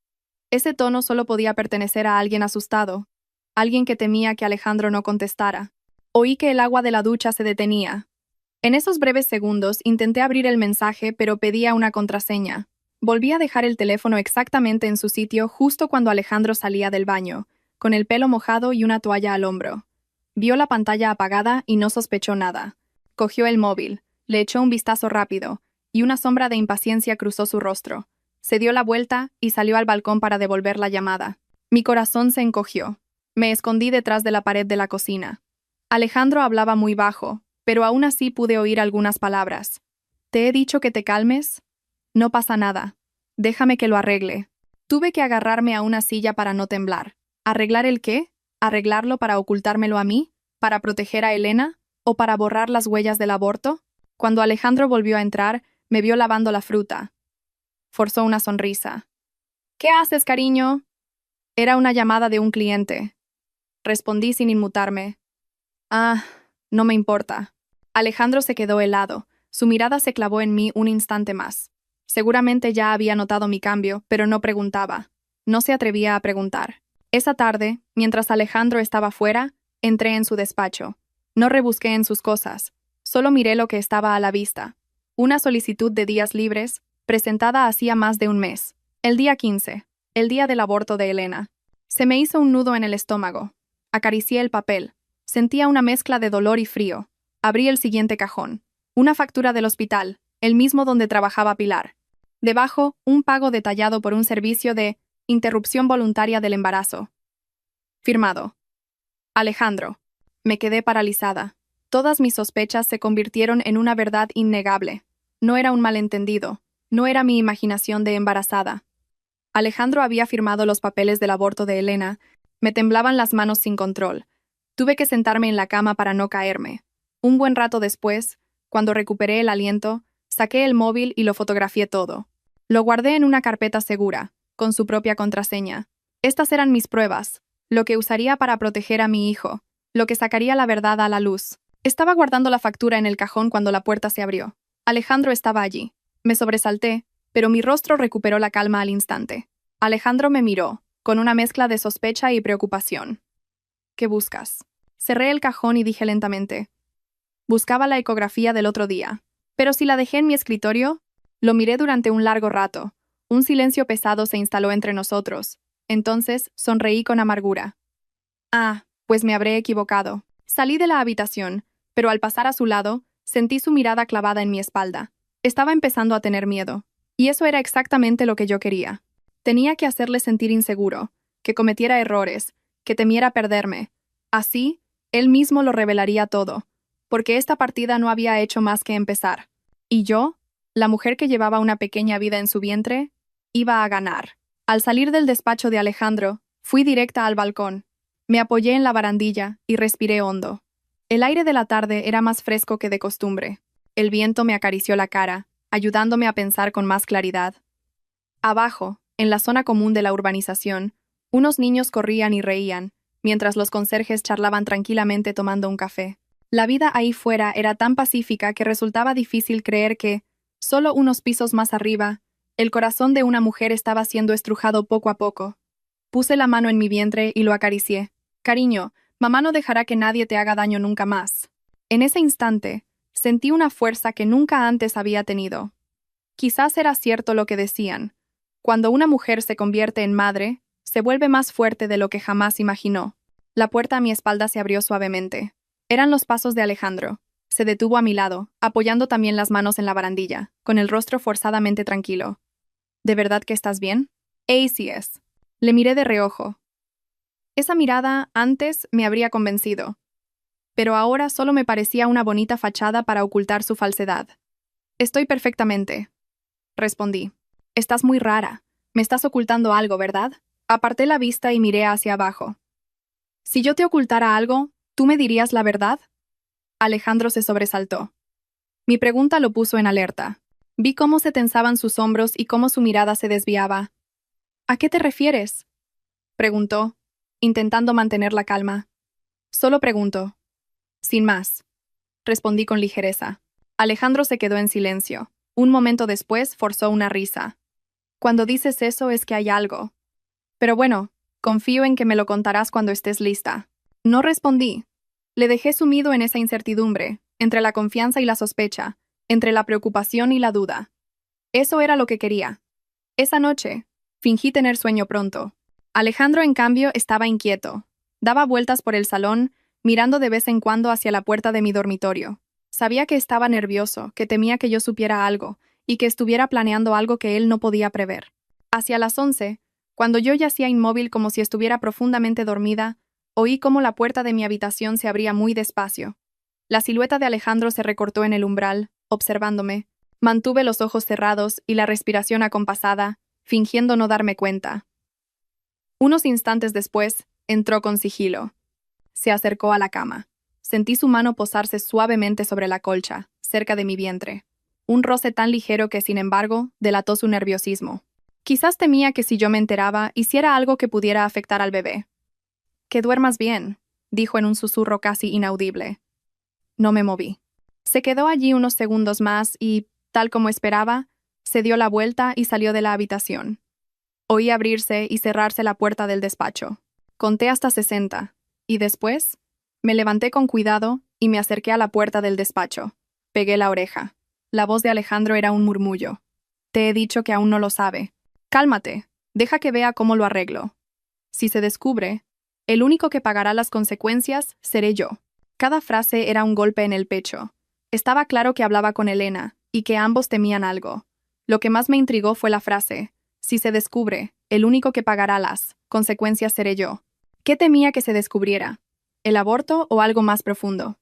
Ese tono solo podía pertenecer a alguien asustado, alguien que temía que Alejandro no contestara. Oí que el agua de la ducha se detenía. En esos breves segundos intenté abrir el mensaje, pero pedía una contraseña. Volví a dejar el teléfono exactamente en su sitio justo cuando Alejandro salía del baño, con el pelo mojado y una toalla al hombro. Vio la pantalla apagada y no sospechó nada. Cogió el móvil, le echó un vistazo rápido, y una sombra de impaciencia cruzó su rostro. Se dio la vuelta y salió al balcón para devolver la llamada. Mi corazón se encogió. Me escondí detrás de la pared de la cocina. Alejandro hablaba muy bajo, pero aún así pude oír algunas palabras. ¿Te he dicho que te calmes? No pasa nada. Déjame que lo arregle. Tuve que agarrarme a una silla para no temblar. ¿Arreglar el qué? ¿Arreglarlo para ocultármelo a mí? ¿Para proteger a Elena? ¿O para borrar las huellas del aborto? Cuando Alejandro volvió a entrar, me vio lavando la fruta. Forzó una sonrisa. ¿Qué haces, cariño? Era una llamada de un cliente. Respondí sin inmutarme. Ah, no me importa. Alejandro se quedó helado. Su mirada se clavó en mí un instante más. Seguramente ya había notado mi cambio, pero no preguntaba. No se atrevía a preguntar. Esa tarde, mientras Alejandro estaba fuera, entré en su despacho. No rebusqué en sus cosas. Solo miré lo que estaba a la vista. Una solicitud de días libres, presentada hacía más de un mes. El día 15, el día del aborto de Elena. Se me hizo un nudo en el estómago. Acaricié el papel. Sentía una mezcla de dolor y frío. Abrí el siguiente cajón. Una factura del hospital, el mismo donde trabajaba Pilar. Debajo, un pago detallado por un servicio de interrupción voluntaria del embarazo. Firmado. Alejandro. Me quedé paralizada. Todas mis sospechas se convirtieron en una verdad innegable. No era un malentendido. No era mi imaginación de embarazada. Alejandro había firmado los papeles del aborto de Elena. Me temblaban las manos sin control. Tuve que sentarme en la cama para no caerme. Un buen rato después, cuando recuperé el aliento, saqué el móvil y lo fotografié todo. Lo guardé en una carpeta segura, con su propia contraseña. Estas eran mis pruebas, lo que usaría para proteger a mi hijo, lo que sacaría la verdad a la luz. Estaba guardando la factura en el cajón cuando la puerta se abrió. Alejandro estaba allí. Me sobresalté, pero mi rostro recuperó la calma al instante. Alejandro me miró, con una mezcla de sospecha y preocupación. ¿Qué buscas? Cerré el cajón y dije lentamente. Buscaba la ecografía del otro día. Pero si la dejé en mi escritorio, lo miré durante un largo rato. Un silencio pesado se instaló entre nosotros. Entonces sonreí con amargura. Ah, pues me habré equivocado. Salí de la habitación, pero al pasar a su lado, sentí su mirada clavada en mi espalda. Estaba empezando a tener miedo. Y eso era exactamente lo que yo quería. Tenía que hacerle sentir inseguro, que cometiera errores, que temiera perderme. Así, él mismo lo revelaría todo. porque esta partida no había hecho más que empezar. Y yo, la mujer que llevaba una pequeña vida en su vientre, iba a ganar. Al salir del despacho de Alejandro, fui directa al balcón. Me apoyé en la barandilla y respiré hondo. El aire de la tarde era más fresco que de costumbre. El viento me acarició la cara, ayudándome a pensar con más claridad. Abajo, en la zona común de la urbanización, unos niños corrían y reían, mientras los conserjes charlaban tranquilamente tomando un café. La vida ahí fuera era tan pacífica que resultaba difícil creer que, solo unos pisos más arriba, el corazón de una mujer estaba siendo estrujado poco a poco. Puse la mano en mi vientre y lo acaricié. Cariño, mamá no dejará que nadie te haga daño nunca más. En ese instante, sentí una fuerza que nunca antes había tenido. Quizás era cierto lo que decían. Cuando una mujer se convierte en madre, se vuelve más fuerte de lo que jamás imaginó. La puerta a mi espalda se abrió suavemente. Eran los pasos de Alejandro. Se detuvo a mi lado, apoyando también las manos en la barandilla, con el rostro forzadamente tranquilo. ¿De verdad que estás bien? Sí es. Le miré de reojo. Esa mirada antes me habría convencido, pero ahora solo me parecía una bonita fachada para ocultar su falsedad. Estoy perfectamente, respondí. Estás muy rara. Me estás ocultando algo, ¿verdad? Aparté la vista y miré hacia abajo. Si yo te ocultara algo, ¿tú me dirías la verdad? Alejandro se sobresaltó. Mi pregunta lo puso en alerta. Vi cómo se tensaban sus hombros y cómo su mirada se desviaba. ¿A qué te refieres?, preguntó, intentando mantener la calma. Solo pregunto. Sin más, respondí con ligereza. Alejandro se quedó en silencio. Un momento después forzó una risa. Cuando dices eso es que hay algo. Pero bueno, confío en que me lo contarás cuando estés lista. No respondí. Le dejé sumido en esa incertidumbre, entre la confianza y la sospecha, entre la preocupación y la duda. Eso era lo que quería. Esa noche, fingí tener sueño pronto. Alejandro, en cambio, estaba inquieto. Daba vueltas por el salón, mirando de vez en cuando hacia la puerta de mi dormitorio. Sabía que estaba nervioso, que temía que yo supiera algo, y que estuviera planeando algo que él no podía prever. Hacia las 11, cuando yo yacía inmóvil como si estuviera profundamente dormida, oí cómo la puerta de mi habitación se abría muy despacio. La silueta de Alejandro se recortó en el umbral, observándome. Mantuve los ojos cerrados y la respiración acompasada, fingiendo no darme cuenta. Unos instantes después, entró con sigilo. Se acercó a la cama. Sentí su mano posarse suavemente sobre la colcha, cerca de mi vientre. Un roce tan ligero que, sin embargo, delató su nerviosismo. Quizás temía que si yo me enteraba, hiciera algo que pudiera afectar al bebé. «Que duermas bien», dijo en un susurro casi inaudible. No me moví. Se quedó allí unos segundos más y, tal como esperaba, se dio la vuelta y salió de la habitación. Oí abrirse y cerrarse la puerta del despacho. Conté hasta 60, y después me levanté con cuidado y me acerqué a la puerta del despacho. Pegué la oreja. La voz de Alejandro era un murmullo. «Te he dicho que aún no lo sabe. Cálmate, deja que vea cómo lo arreglo. Si se descubre, el único que pagará las consecuencias seré yo». Cada frase era un golpe en el pecho. Estaba claro que hablaba con Elena, y que ambos temían algo. Lo que más me intrigó fue la frase: «Si se descubre, el único que pagará las consecuencias seré yo». ¿Qué temía que se descubriera? ¿El aborto o algo más profundo?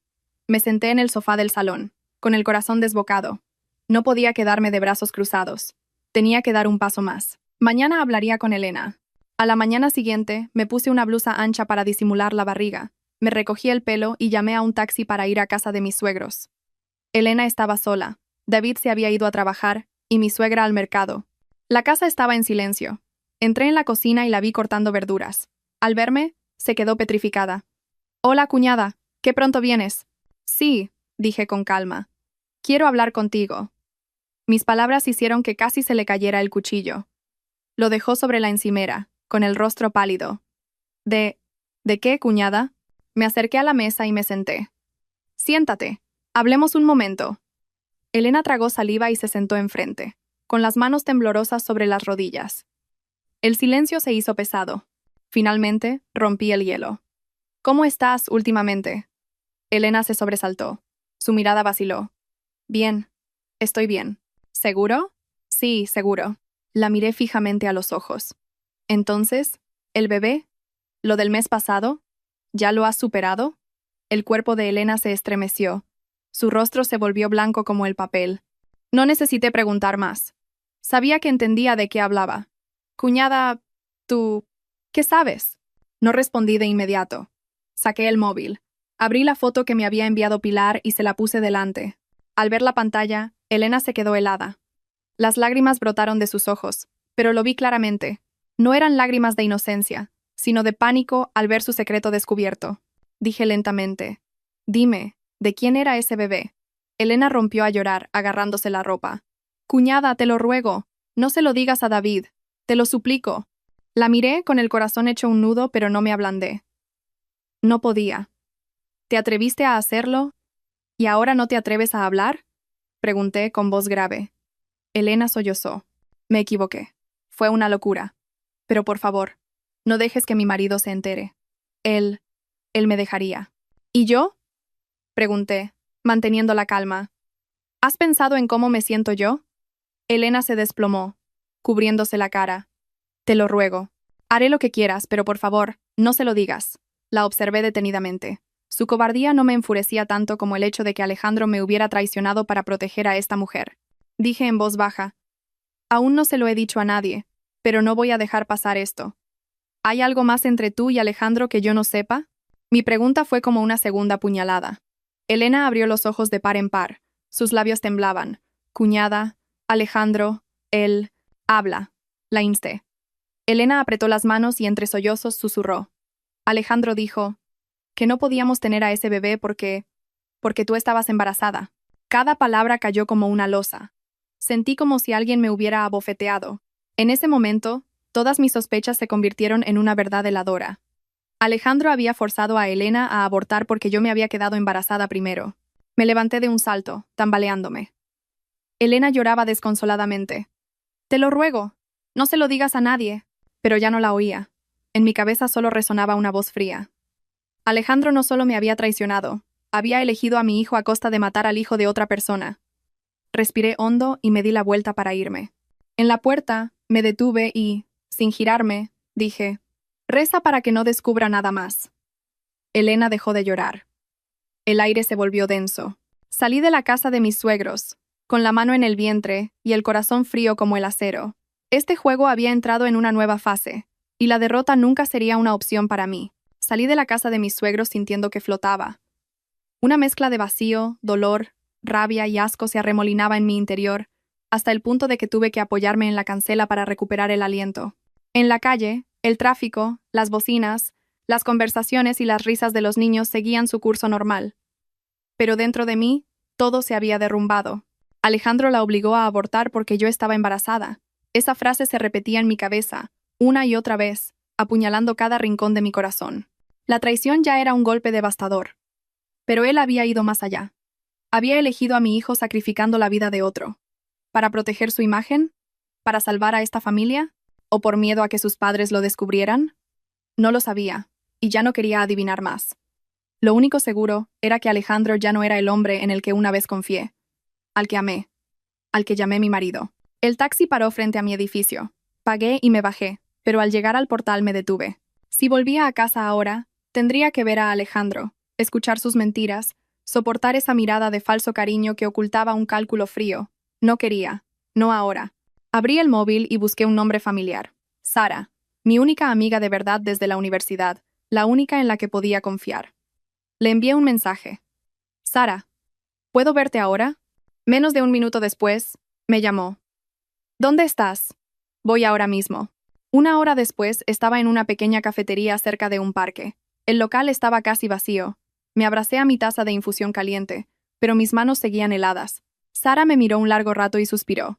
Me senté en el sofá del salón, con el corazón desbocado. No podía quedarme de brazos cruzados. Tenía que dar un paso más. Mañana hablaría con Elena. A la mañana siguiente, me puse una blusa ancha para disimular la barriga. Me recogí el pelo y llamé a un taxi para ir a casa de mis suegros. Elena estaba sola. David se había ido a trabajar, y mi suegra al mercado. La casa estaba en silencio. Entré en la cocina y la vi cortando verduras. Al verme, se quedó petrificada. «Hola, cuñada. ¿Qué pronto vienes?» «Sí», dije con calma. «Quiero hablar contigo». Mis palabras hicieron que casi se le cayera el cuchillo. Lo dejó sobre la encimera, con el rostro pálido. ¿De qué, cuñada?» Me acerqué a la mesa y me senté. «Siéntate. Hablemos un momento». Elena tragó saliva y se sentó enfrente, con las manos temblorosas sobre las rodillas. El silencio se hizo pesado. Finalmente, rompí el hielo. «¿Cómo estás últimamente?» Elena se sobresaltó. Su mirada vaciló. «Bien. Estoy bien». «¿Seguro?» «Sí, seguro». La miré fijamente a los ojos. «Entonces, ¿el bebé? ¿Lo del mes pasado? ¿Ya lo has superado?» El cuerpo de Elena se estremeció, Su rostro se volvió blanco como el papel. No necesité preguntar más. Sabía que entendía de qué hablaba. Cuñada, tú... ¿Qué sabes? No respondí de inmediato. Saqué el móvil. Abrí la foto que me había enviado Pilar y se la puse delante. Al ver la pantalla, Elena se quedó helada. Las lágrimas brotaron de sus ojos, pero lo vi claramente. No eran lágrimas de inocencia, sino de pánico al ver su secreto descubierto. Dije lentamente: «Dime, ¿de quién era ese bebé?» Elena rompió a llorar, agarrándose la ropa. «Cuñada, te lo ruego, no se lo digas a David, te lo suplico». La miré con el corazón hecho un nudo, pero no me ablandé. No podía. «¿Te atreviste a hacerlo? ¿Y ahora no te atreves a hablar?», pregunté con voz grave. Elena sollozó. «Me equivoqué. Fue una locura. Pero por favor, no dejes que mi marido se entere. Él me dejaría». «¿Y yo?», pregunté, manteniendo la calma. «¿Has pensado en cómo me siento yo?». Elena se desplomó, cubriéndose la cara. «Te lo ruego. Haré lo que quieras, pero por favor, no se lo digas». La observé detenidamente. Su cobardía no me enfurecía tanto como el hecho de que Alejandro me hubiera traicionado para proteger a esta mujer. Dije en voz baja: «Aún no se lo he dicho a nadie, pero no voy a dejar pasar esto. ¿Hay algo más entre tú y Alejandro que yo no sepa?». Mi pregunta fue como una segunda puñalada. Elena abrió los ojos de par en par. Sus labios temblaban. «Cuñada, Alejandro, él... habla», la insté. Elena apretó las manos y entre sollozos susurró. Alejandro dijo que no podíamos tener a ese bebé porque tú estabas embarazada. Cada palabra cayó como una losa. Sentí como si alguien me hubiera abofeteado. En ese momento, todas mis sospechas se convirtieron en una verdad heladora. Alejandro había forzado a Elena a abortar porque yo me había quedado embarazada primero. Me levanté de un salto, tambaleándome. Elena lloraba desconsoladamente. «Te lo ruego, no se lo digas a nadie». Pero ya no la oía. En mi cabeza solo resonaba una voz fría. Alejandro no solo me había traicionado, había elegido a mi hijo a costa de matar al hijo de otra persona. Respiré hondo y me di la vuelta para irme. En la puerta, me detuve y, sin girarme, dije: «Reza para que no descubra nada más». Elena dejó de llorar. El aire se volvió denso. Salí de la casa de mis suegros, con la mano en el vientre y el corazón frío como el acero. Este juego había entrado en una nueva fase, y la derrota nunca sería una opción para mí. Salí de la casa de mis suegros sintiendo que flotaba. Una mezcla de vacío, dolor, rabia y asco se arremolinaba en mi interior, hasta el punto de que tuve que apoyarme en la cancela para recuperar el aliento. En la calle, el tráfico, las bocinas, las conversaciones y las risas de los niños seguían su curso normal. Pero dentro de mí, todo se había derrumbado. Alejandro la obligó a abortar porque yo estaba embarazada. Esa frase se repetía en mi cabeza, una y otra vez, apuñalando cada rincón de mi corazón. La traición ya era un golpe devastador. Pero él había ido más allá. Había elegido a mi hijo sacrificando la vida de otro. ¿Para proteger su imagen? ¿Para salvar a esta familia? ¿O por miedo a que sus padres lo descubrieran? No lo sabía, y ya no quería adivinar más. Lo único seguro era que Alejandro ya no era el hombre en el que una vez confié, al que amé, al que llamé mi marido. El taxi paró frente a mi edificio. Pagué y me bajé, pero al llegar al portal me detuve. Si volvía a casa ahora, tendría que ver a Alejandro, escuchar sus mentiras, soportar esa mirada de falso cariño que ocultaba un cálculo frío. No quería, no ahora. Abrí el móvil y busqué un nombre familiar. Sara, mi única amiga de verdad desde la universidad, la única en la que podía confiar. Le envié un mensaje. «Sara, ¿puedo verte ahora?». Menos de un minuto después, me llamó. «¿Dónde estás?». «Voy ahora mismo». Una hora después estaba en una pequeña cafetería cerca de un parque. El local estaba casi vacío. Me abracé a mi taza de infusión caliente, pero mis manos seguían heladas. Sara me miró un largo rato y suspiró.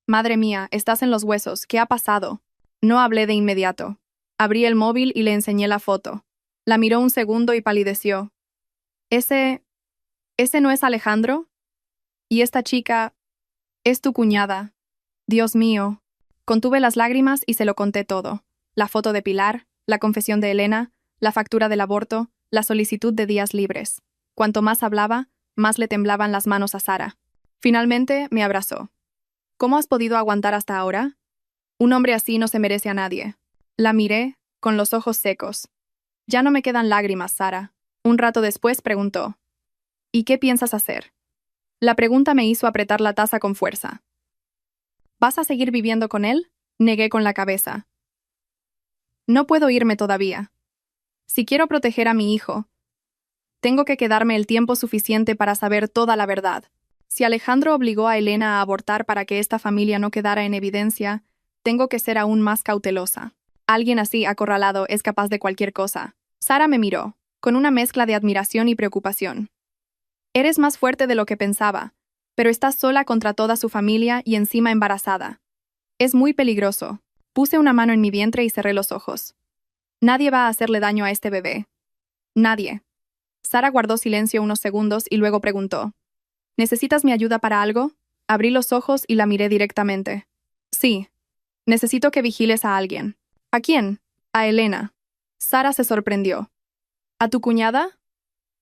«Madre mía, estás en los huesos, ¿qué ha pasado?». No hablé de inmediato. Abrí el móvil y le enseñé la foto. La miró un segundo y palideció. ¿Ese no es Alejandro? ¿Y esta chica es tu cuñada? Dios mío». Contuve las lágrimas y se lo conté todo. La foto de Pilar, la confesión de Elena, la factura del aborto, la solicitud de días libres. Cuanto más hablaba, más le temblaban las manos a Sara. Finalmente me abrazó. «¿Cómo has podido aguantar hasta ahora? Un hombre así no se merece a nadie». La miré, con los ojos secos. «Ya no me quedan lágrimas, Sara». Un rato después preguntó: «¿Y qué piensas hacer?». La pregunta me hizo apretar la taza con fuerza. ¿Vas a seguir viviendo con él? Negué con la cabeza. No puedo irme todavía. Si quiero proteger a mi hijo, tengo que quedarme el tiempo suficiente para saber toda la verdad. Si Alejandro obligó a Elena a abortar para que esta familia no quedara en evidencia, tengo que ser aún más cautelosa. Alguien así acorralado es capaz de cualquier cosa. Sara me miró, con una mezcla de admiración y preocupación. Eres más fuerte de lo que pensaba, pero estás sola contra toda su familia y encima embarazada. Es muy peligroso. Puse una mano en mi vientre y cerré los ojos. Nadie va a hacerle daño a este bebé. Nadie. Sara guardó silencio unos segundos y luego preguntó. ¿Necesitas mi ayuda para algo? Abrí los ojos y la miré directamente. Sí. Necesito que vigiles a alguien. ¿A quién? A Elena. Sara se sorprendió. ¿A tu cuñada?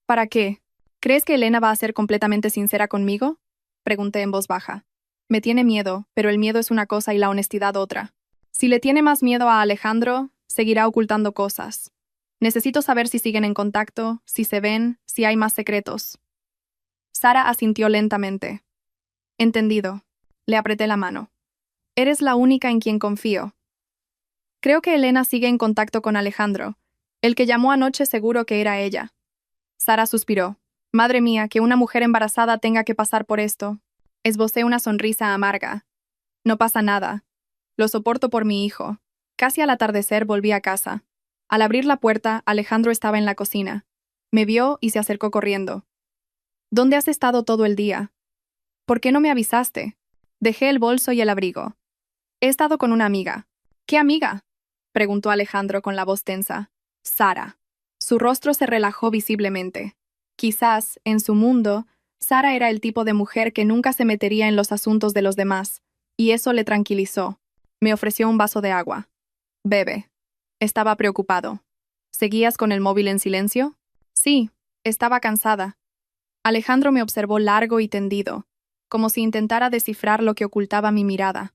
¿Para qué? ¿Crees que Elena va a ser completamente sincera conmigo? Pregunté en voz baja. Me tiene miedo, pero el miedo es una cosa y la honestidad otra. Si le tiene más miedo a Alejandro, seguirá ocultando cosas. Necesito saber si siguen en contacto, si se ven, si hay más secretos. Sara asintió lentamente. Entendido. Le apreté la mano. Eres la única en quien confío. Creo que Elena sigue en contacto con Alejandro. El que llamó anoche seguro que era ella. Sara suspiró. Madre mía, que una mujer embarazada tenga que pasar por esto. Esbocé una sonrisa amarga. No pasa nada. Lo soporto por mi hijo. Casi al atardecer volví a casa. Al abrir la puerta, Alejandro estaba en la cocina. Me vio y se acercó corriendo. ¿Dónde has estado todo el día? ¿Por qué no me avisaste? Dejé el bolso y el abrigo. He estado con una amiga. ¿Qué amiga? Preguntó Alejandro con la voz tensa. Sara. Su rostro se relajó visiblemente. Quizás, en su mundo, Sara era el tipo de mujer que nunca se metería en los asuntos de los demás, y eso le tranquilizó. Me ofreció un vaso de agua. Bebe. Estaba preocupado. ¿Seguías con el móvil en silencio? Sí, estaba cansada. Alejandro me observó largo y tendido, como si intentara descifrar lo que ocultaba mi mirada.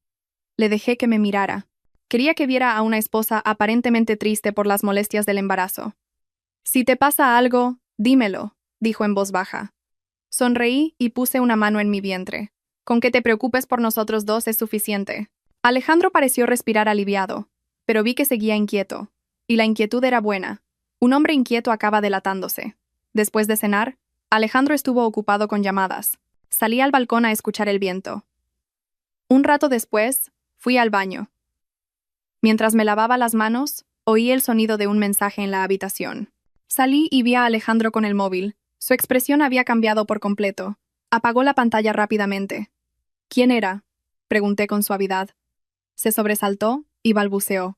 Le dejé que me mirara. Quería que viera a una esposa aparentemente triste por las molestias del embarazo. Si te pasa algo, dímelo, dijo en voz baja. Sonreí y puse una mano en mi vientre. Con que te preocupes por nosotros dos es suficiente. Alejandro pareció respirar aliviado, pero vi que seguía inquieto. Y la inquietud era buena. Un hombre inquieto acaba delatándose. Después de cenar, Alejandro estuvo ocupado con llamadas. Salí al balcón a escuchar el viento. Un rato después, fui al baño. Mientras me lavaba las manos, oí el sonido de un mensaje en la habitación. Salí y vi a Alejandro con el móvil. Su expresión había cambiado por completo. Apagó la pantalla rápidamente. ¿Quién era? Pregunté con suavidad. Se sobresaltó y balbuceó.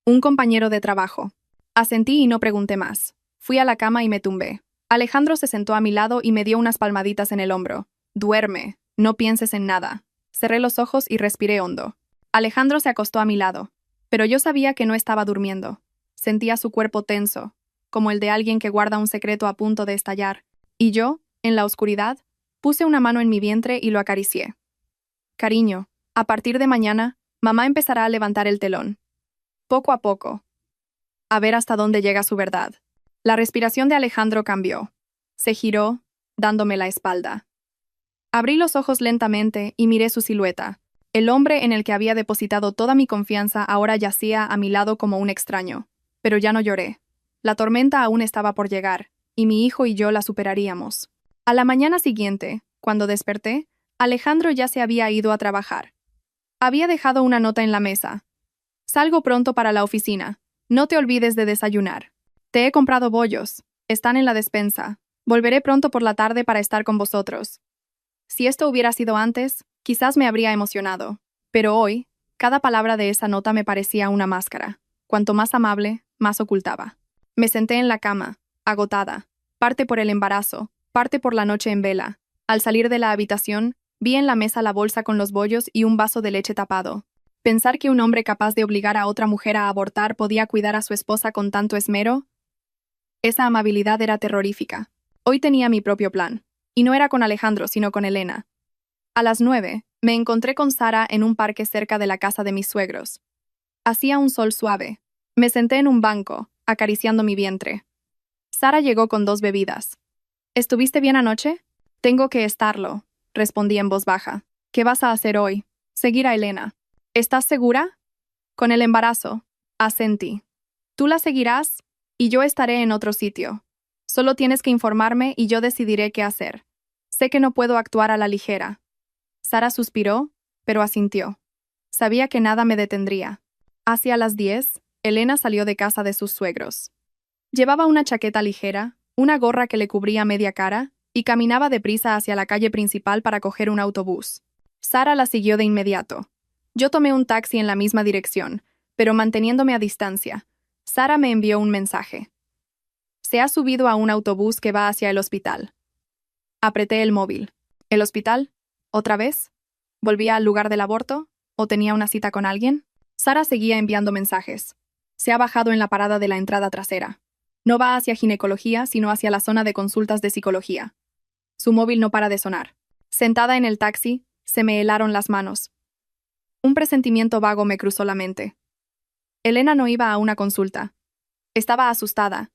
Un compañero de trabajo. Asentí y no pregunté más. Fui a la cama y me tumbé. Alejandro se sentó a mi lado y me dio unas palmaditas en el hombro. Duerme, no pienses en nada. Cerré los ojos y respiré hondo. Alejandro se acostó a mi lado, pero yo sabía que no estaba durmiendo. Sentía su cuerpo tenso, como el de alguien que guarda un secreto a punto de estallar, y yo, en la oscuridad, puse una mano en mi vientre y lo acaricié. Cariño, a partir de mañana, mamá empezará a levantar el telón. Poco a poco. A ver hasta dónde llega su verdad. La respiración de Alejandro cambió. Se giró, dándome la espalda. Abrí los ojos lentamente y miré su silueta. El hombre en el que había depositado toda mi confianza ahora yacía a mi lado como un extraño. Pero ya no lloré. La tormenta aún estaba por llegar, y mi hijo y yo la superaríamos. A la mañana siguiente, cuando desperté, Alejandro ya se había ido a trabajar. Había dejado una nota en la mesa. Salgo pronto para la oficina. No te olvides de desayunar. Te he comprado bollos. Están en la despensa. Volveré pronto por la tarde para estar con vosotros. Si esto hubiera sido antes, quizás me habría emocionado. Pero hoy, cada palabra de esa nota me parecía una máscara. Cuanto más amable, más ocultaba. Me senté en la cama, agotada, parte por el embarazo, parte por la noche en vela. Al salir de la habitación, vi en la mesa la bolsa con los bollos y un vaso de leche tapado. Pensar que un hombre capaz de obligar a otra mujer a abortar podía cuidar a su esposa con tanto esmero. Esa amabilidad era terrorífica. Hoy tenía mi propio plan. Y no era con Alejandro, sino con Elena. A las 9, me encontré con Sara en un parque cerca de la casa de mis suegros. Hacía un sol suave. Me senté en un banco, acariciando mi vientre. Sara llegó con 2 bebidas. ¿Estuviste bien anoche? Tengo que estarlo. respondí en voz baja. ¿Qué vas a hacer hoy? Seguir a Elena. ¿Estás segura? Con el embarazo. Asentí. Tú la seguirás y yo estaré en otro sitio. Solo tienes que informarme y yo decidiré qué hacer. Sé que no puedo actuar a la ligera. Sara suspiró, pero asintió. Sabía que nada me detendría. Hacia las 10, Elena salió de casa de sus suegros. Llevaba una chaqueta ligera, una gorra que le cubría media cara, y caminaba deprisa hacia la calle principal para coger un autobús. Sara la siguió de inmediato. Yo tomé un taxi en la misma dirección, pero manteniéndome a distancia. Sara me envió un mensaje. Se ha subido a un autobús que va hacia el hospital. Apreté el móvil. ¿El hospital? ¿Otra vez? ¿Volvía al lugar del aborto? ¿O tenía una cita con alguien? Sara seguía enviando mensajes. Se ha bajado en la parada de la entrada trasera. No va hacia ginecología, sino hacia la zona de consultas de psicología. Su móvil no para de sonar. Sentada en el taxi, se me helaron las manos. Un presentimiento vago me cruzó la mente. Elena no iba a una consulta. Estaba asustada.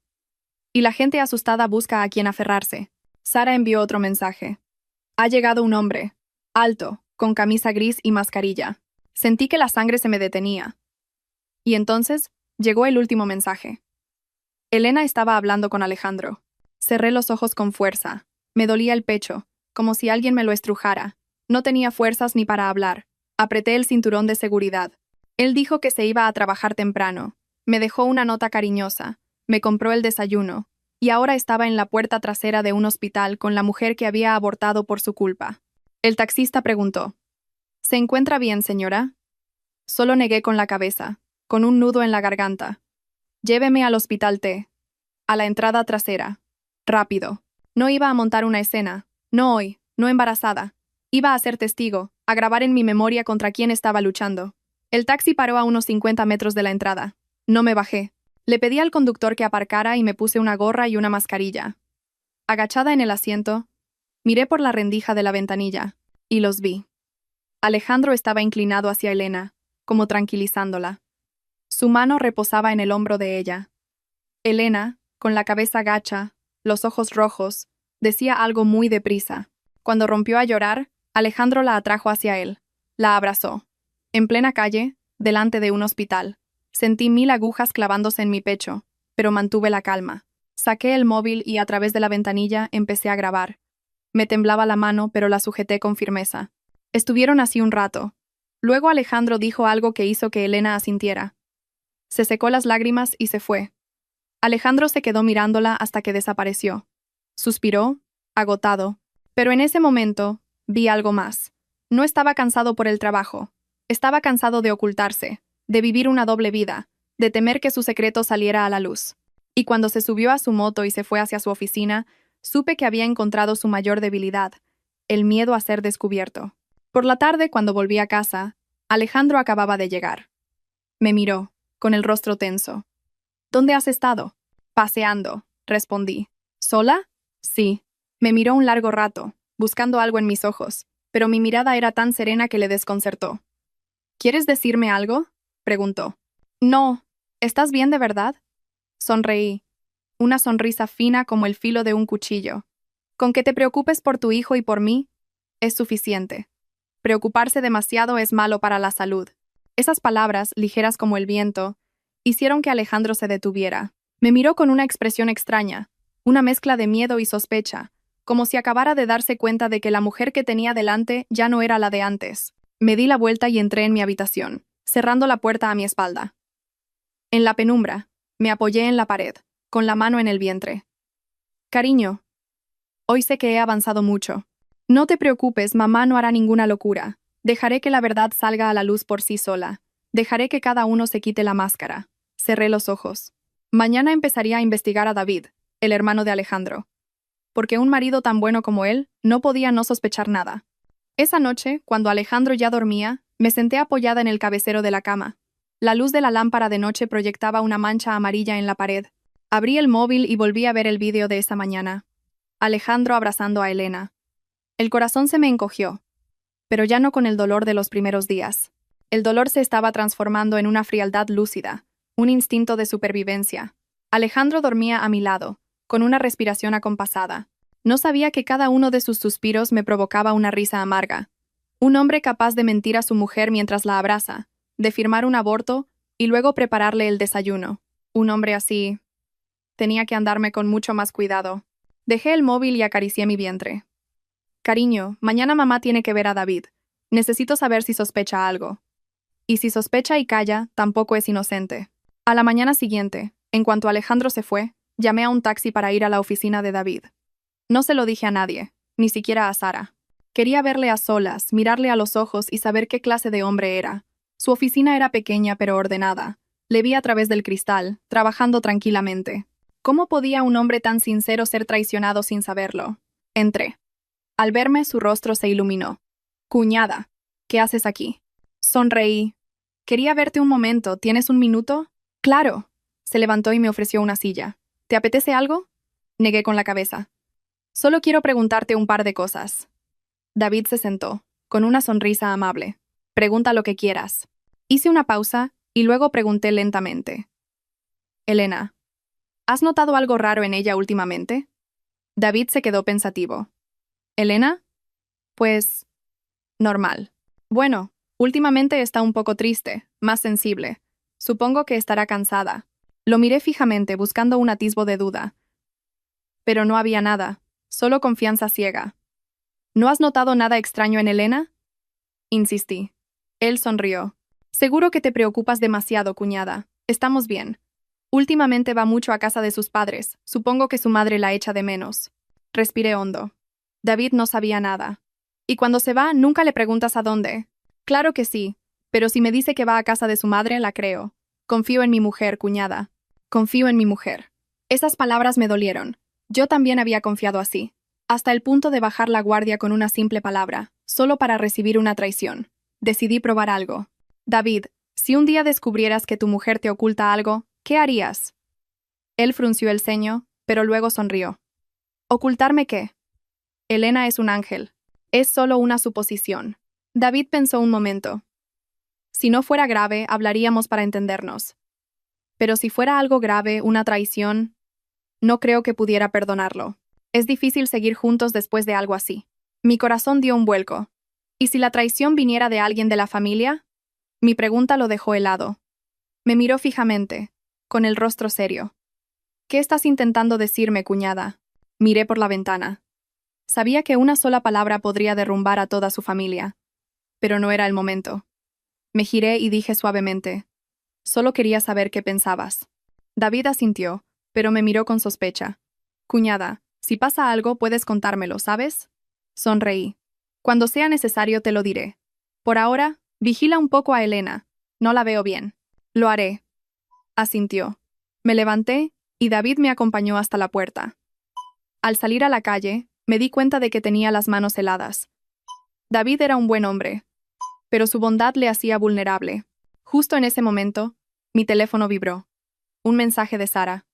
Y la gente asustada busca a quien aferrarse. Sara envió otro mensaje. Ha llegado un hombre. Alto, con camisa gris y mascarilla. Sentí que la sangre se me detenía. Y entonces, llegó el último mensaje. Elena estaba hablando con Alejandro. Cerré los ojos con fuerza. Me dolía el pecho, como si alguien me lo estrujara. No tenía fuerzas ni para hablar. Apreté el cinturón de seguridad. Él dijo que se iba a trabajar temprano. Me dejó una nota cariñosa. Me compró el desayuno. Y ahora estaba en la puerta trasera de un hospital con la mujer que había abortado por su culpa. El taxista preguntó. ¿Se encuentra bien, señora? Solo negué con la cabeza, con un nudo en la garganta. Lléveme al hospital T. A la entrada trasera. Rápido. No iba a montar una escena. No hoy, no embarazada. Iba a ser testigo, a grabar en mi memoria contra quién estaba luchando. El taxi paró a unos 50 metros de la entrada. No me bajé. Le pedí al conductor que aparcara y me puse una gorra y una mascarilla. Agachada en el asiento, miré por la rendija de la ventanilla, y los vi. Alejandro estaba inclinado hacia Elena, como tranquilizándola. Su mano reposaba en el hombro de ella. Elena, con la cabeza gacha, los ojos rojos, decía algo muy deprisa. Cuando rompió a llorar, Alejandro la atrajo hacia él. La abrazó. En plena calle, delante de un hospital. Sentí 1000 agujas clavándose en mi pecho, pero mantuve la calma. Saqué el móvil y a través de la ventanilla empecé a grabar. Me temblaba la mano, pero la sujeté con firmeza. Estuvieron así un rato. Luego Alejandro dijo algo que hizo que Elena asintiera. Se secó las lágrimas y se fue. Alejandro se quedó mirándola hasta que desapareció. Suspiró, agotado. Pero en ese momento, vi algo más. No estaba cansado por el trabajo. Estaba cansado de ocultarse, de vivir una doble vida, de temer que su secreto saliera a la luz. Y cuando se subió a su moto y se fue hacia su oficina, supe que había encontrado su mayor debilidad, el miedo a ser descubierto. Por la tarde, cuando volví a casa, Alejandro acababa de llegar. Me miró, con el rostro tenso. ¿Dónde has estado? Paseando, respondí. ¿Sola? Sí. Me miró un largo rato, buscando algo en mis ojos, pero mi mirada era tan serena que le desconcertó. ¿Quieres decirme algo?, preguntó. No. ¿Estás bien de verdad? Sonreí. Una sonrisa fina como el filo de un cuchillo. Con que te preocupes por tu hijo y por mí, es suficiente. Preocuparse demasiado es malo para la salud. Esas palabras, ligeras como el viento, hicieron que Alejandro se detuviera. Me miró con una expresión extraña, una mezcla de miedo y sospecha, como si acabara de darse cuenta de que la mujer que tenía delante ya no era la de antes. Me di la vuelta y entré en mi habitación, cerrando la puerta a mi espalda. En la penumbra, me apoyé en la pared, con la mano en el vientre. Cariño, hoy sé que he avanzado mucho. No te preocupes, mamá no hará ninguna locura. Dejaré que la verdad salga a la luz por sí sola. Dejaré que cada uno se quite la máscara. Cerré los ojos. Mañana empezaría a investigar a David, el hermano de Alejandro. Porque un marido tan bueno como él no podía no sospechar nada. Esa noche, cuando Alejandro ya dormía, me senté apoyada en el cabecero de la cama. La luz de la lámpara de noche proyectaba una mancha amarilla en la pared. Abrí el móvil y volví a ver el vídeo de esa mañana. Alejandro abrazando a Elena. El corazón se me encogió, pero ya no con el dolor de los primeros días. El dolor se estaba transformando en una frialdad lúcida, un instinto de supervivencia. Alejandro dormía a mi lado, con una respiración acompasada. No sabía que cada uno de sus suspiros me provocaba una risa amarga. Un hombre capaz de mentir a su mujer mientras la abraza, de firmar un aborto y luego prepararle el desayuno. Un hombre así. Tenía que andarme con mucho más cuidado. Dejé el móvil y acaricié mi vientre. Cariño, mañana mamá tiene que ver a David. Necesito saber si sospecha algo. Y si sospecha y calla, tampoco es inocente. A la mañana siguiente, en cuanto Alejandro se fue, llamé a un taxi para ir a la oficina de David. No se lo dije a nadie, ni siquiera a Sara. Quería verle a solas, mirarle a los ojos y saber qué clase de hombre era. Su oficina era pequeña pero ordenada. Le vi a través del cristal, trabajando tranquilamente. ¿Cómo podía un hombre tan sincero ser traicionado sin saberlo? Entré. Al verme, su rostro se iluminó. Cuñada, ¿qué haces aquí? Sonreí. Quería verte un momento, ¿tienes un minuto? Claro. Se levantó y me ofreció una silla. ¿Te apetece algo? Negué con la cabeza. Solo quiero preguntarte un par de cosas. David se sentó, con una sonrisa amable. Pregunta lo que quieras. Hice una pausa y luego pregunté lentamente. Elena, ¿has notado algo raro en ella últimamente? David se quedó pensativo. ¿Elena? Pues... normal. Bueno, últimamente está un poco triste, más sensible. Supongo que estará cansada. Lo miré fijamente, buscando un atisbo de duda. Pero no había nada, solo confianza ciega. ¿No has notado nada extraño en Elena? Insistí. Él sonrió. Seguro que te preocupas demasiado, cuñada. Estamos bien. Últimamente va mucho a casa de sus padres. Supongo que su madre la echa de menos. Respiré hondo. David no sabía nada. ¿Y cuando se va, nunca le preguntas a dónde? Claro que sí, pero si me dice que va a casa de su madre, la creo. Confío en mi mujer, cuñada. Confío en mi mujer. Esas palabras me dolieron. Yo también había confiado así. Hasta el punto de bajar la guardia con una simple palabra, solo para recibir una traición. Decidí probar algo. David, si un día descubrieras que tu mujer te oculta algo, ¿qué harías? Él frunció el ceño, pero luego sonrió. ¿Ocultarme qué? Elena es un ángel. Es solo una suposición. David pensó un momento. Si no fuera grave, hablaríamos para entendernos. Pero si fuera algo grave, una traición, no creo que pudiera perdonarlo. Es difícil seguir juntos después de algo así. Mi corazón dio un vuelco. ¿Y si la traición viniera de alguien de la familia? Mi pregunta lo dejó helado. Me miró fijamente, con el rostro serio. ¿Qué estás intentando decirme, cuñada? Miré por la ventana. Sabía que una sola palabra podría derrumbar a toda su familia. Pero no era el momento. Me giré y dije suavemente. Solo quería saber qué pensabas. David asintió, pero me miró con sospecha. Cuñada, si pasa algo puedes contármelo, ¿sabes? Sonreí. Cuando sea necesario te lo diré. Por ahora, vigila un poco a Elena. No la veo bien. Lo haré. Asintió. Me levanté y David me acompañó hasta la puerta. Al salir a la calle, me di cuenta de que tenía las manos heladas. David era un buen hombre, pero su bondad le hacía vulnerable. Justo en ese momento, mi teléfono vibró. Un mensaje de Sara.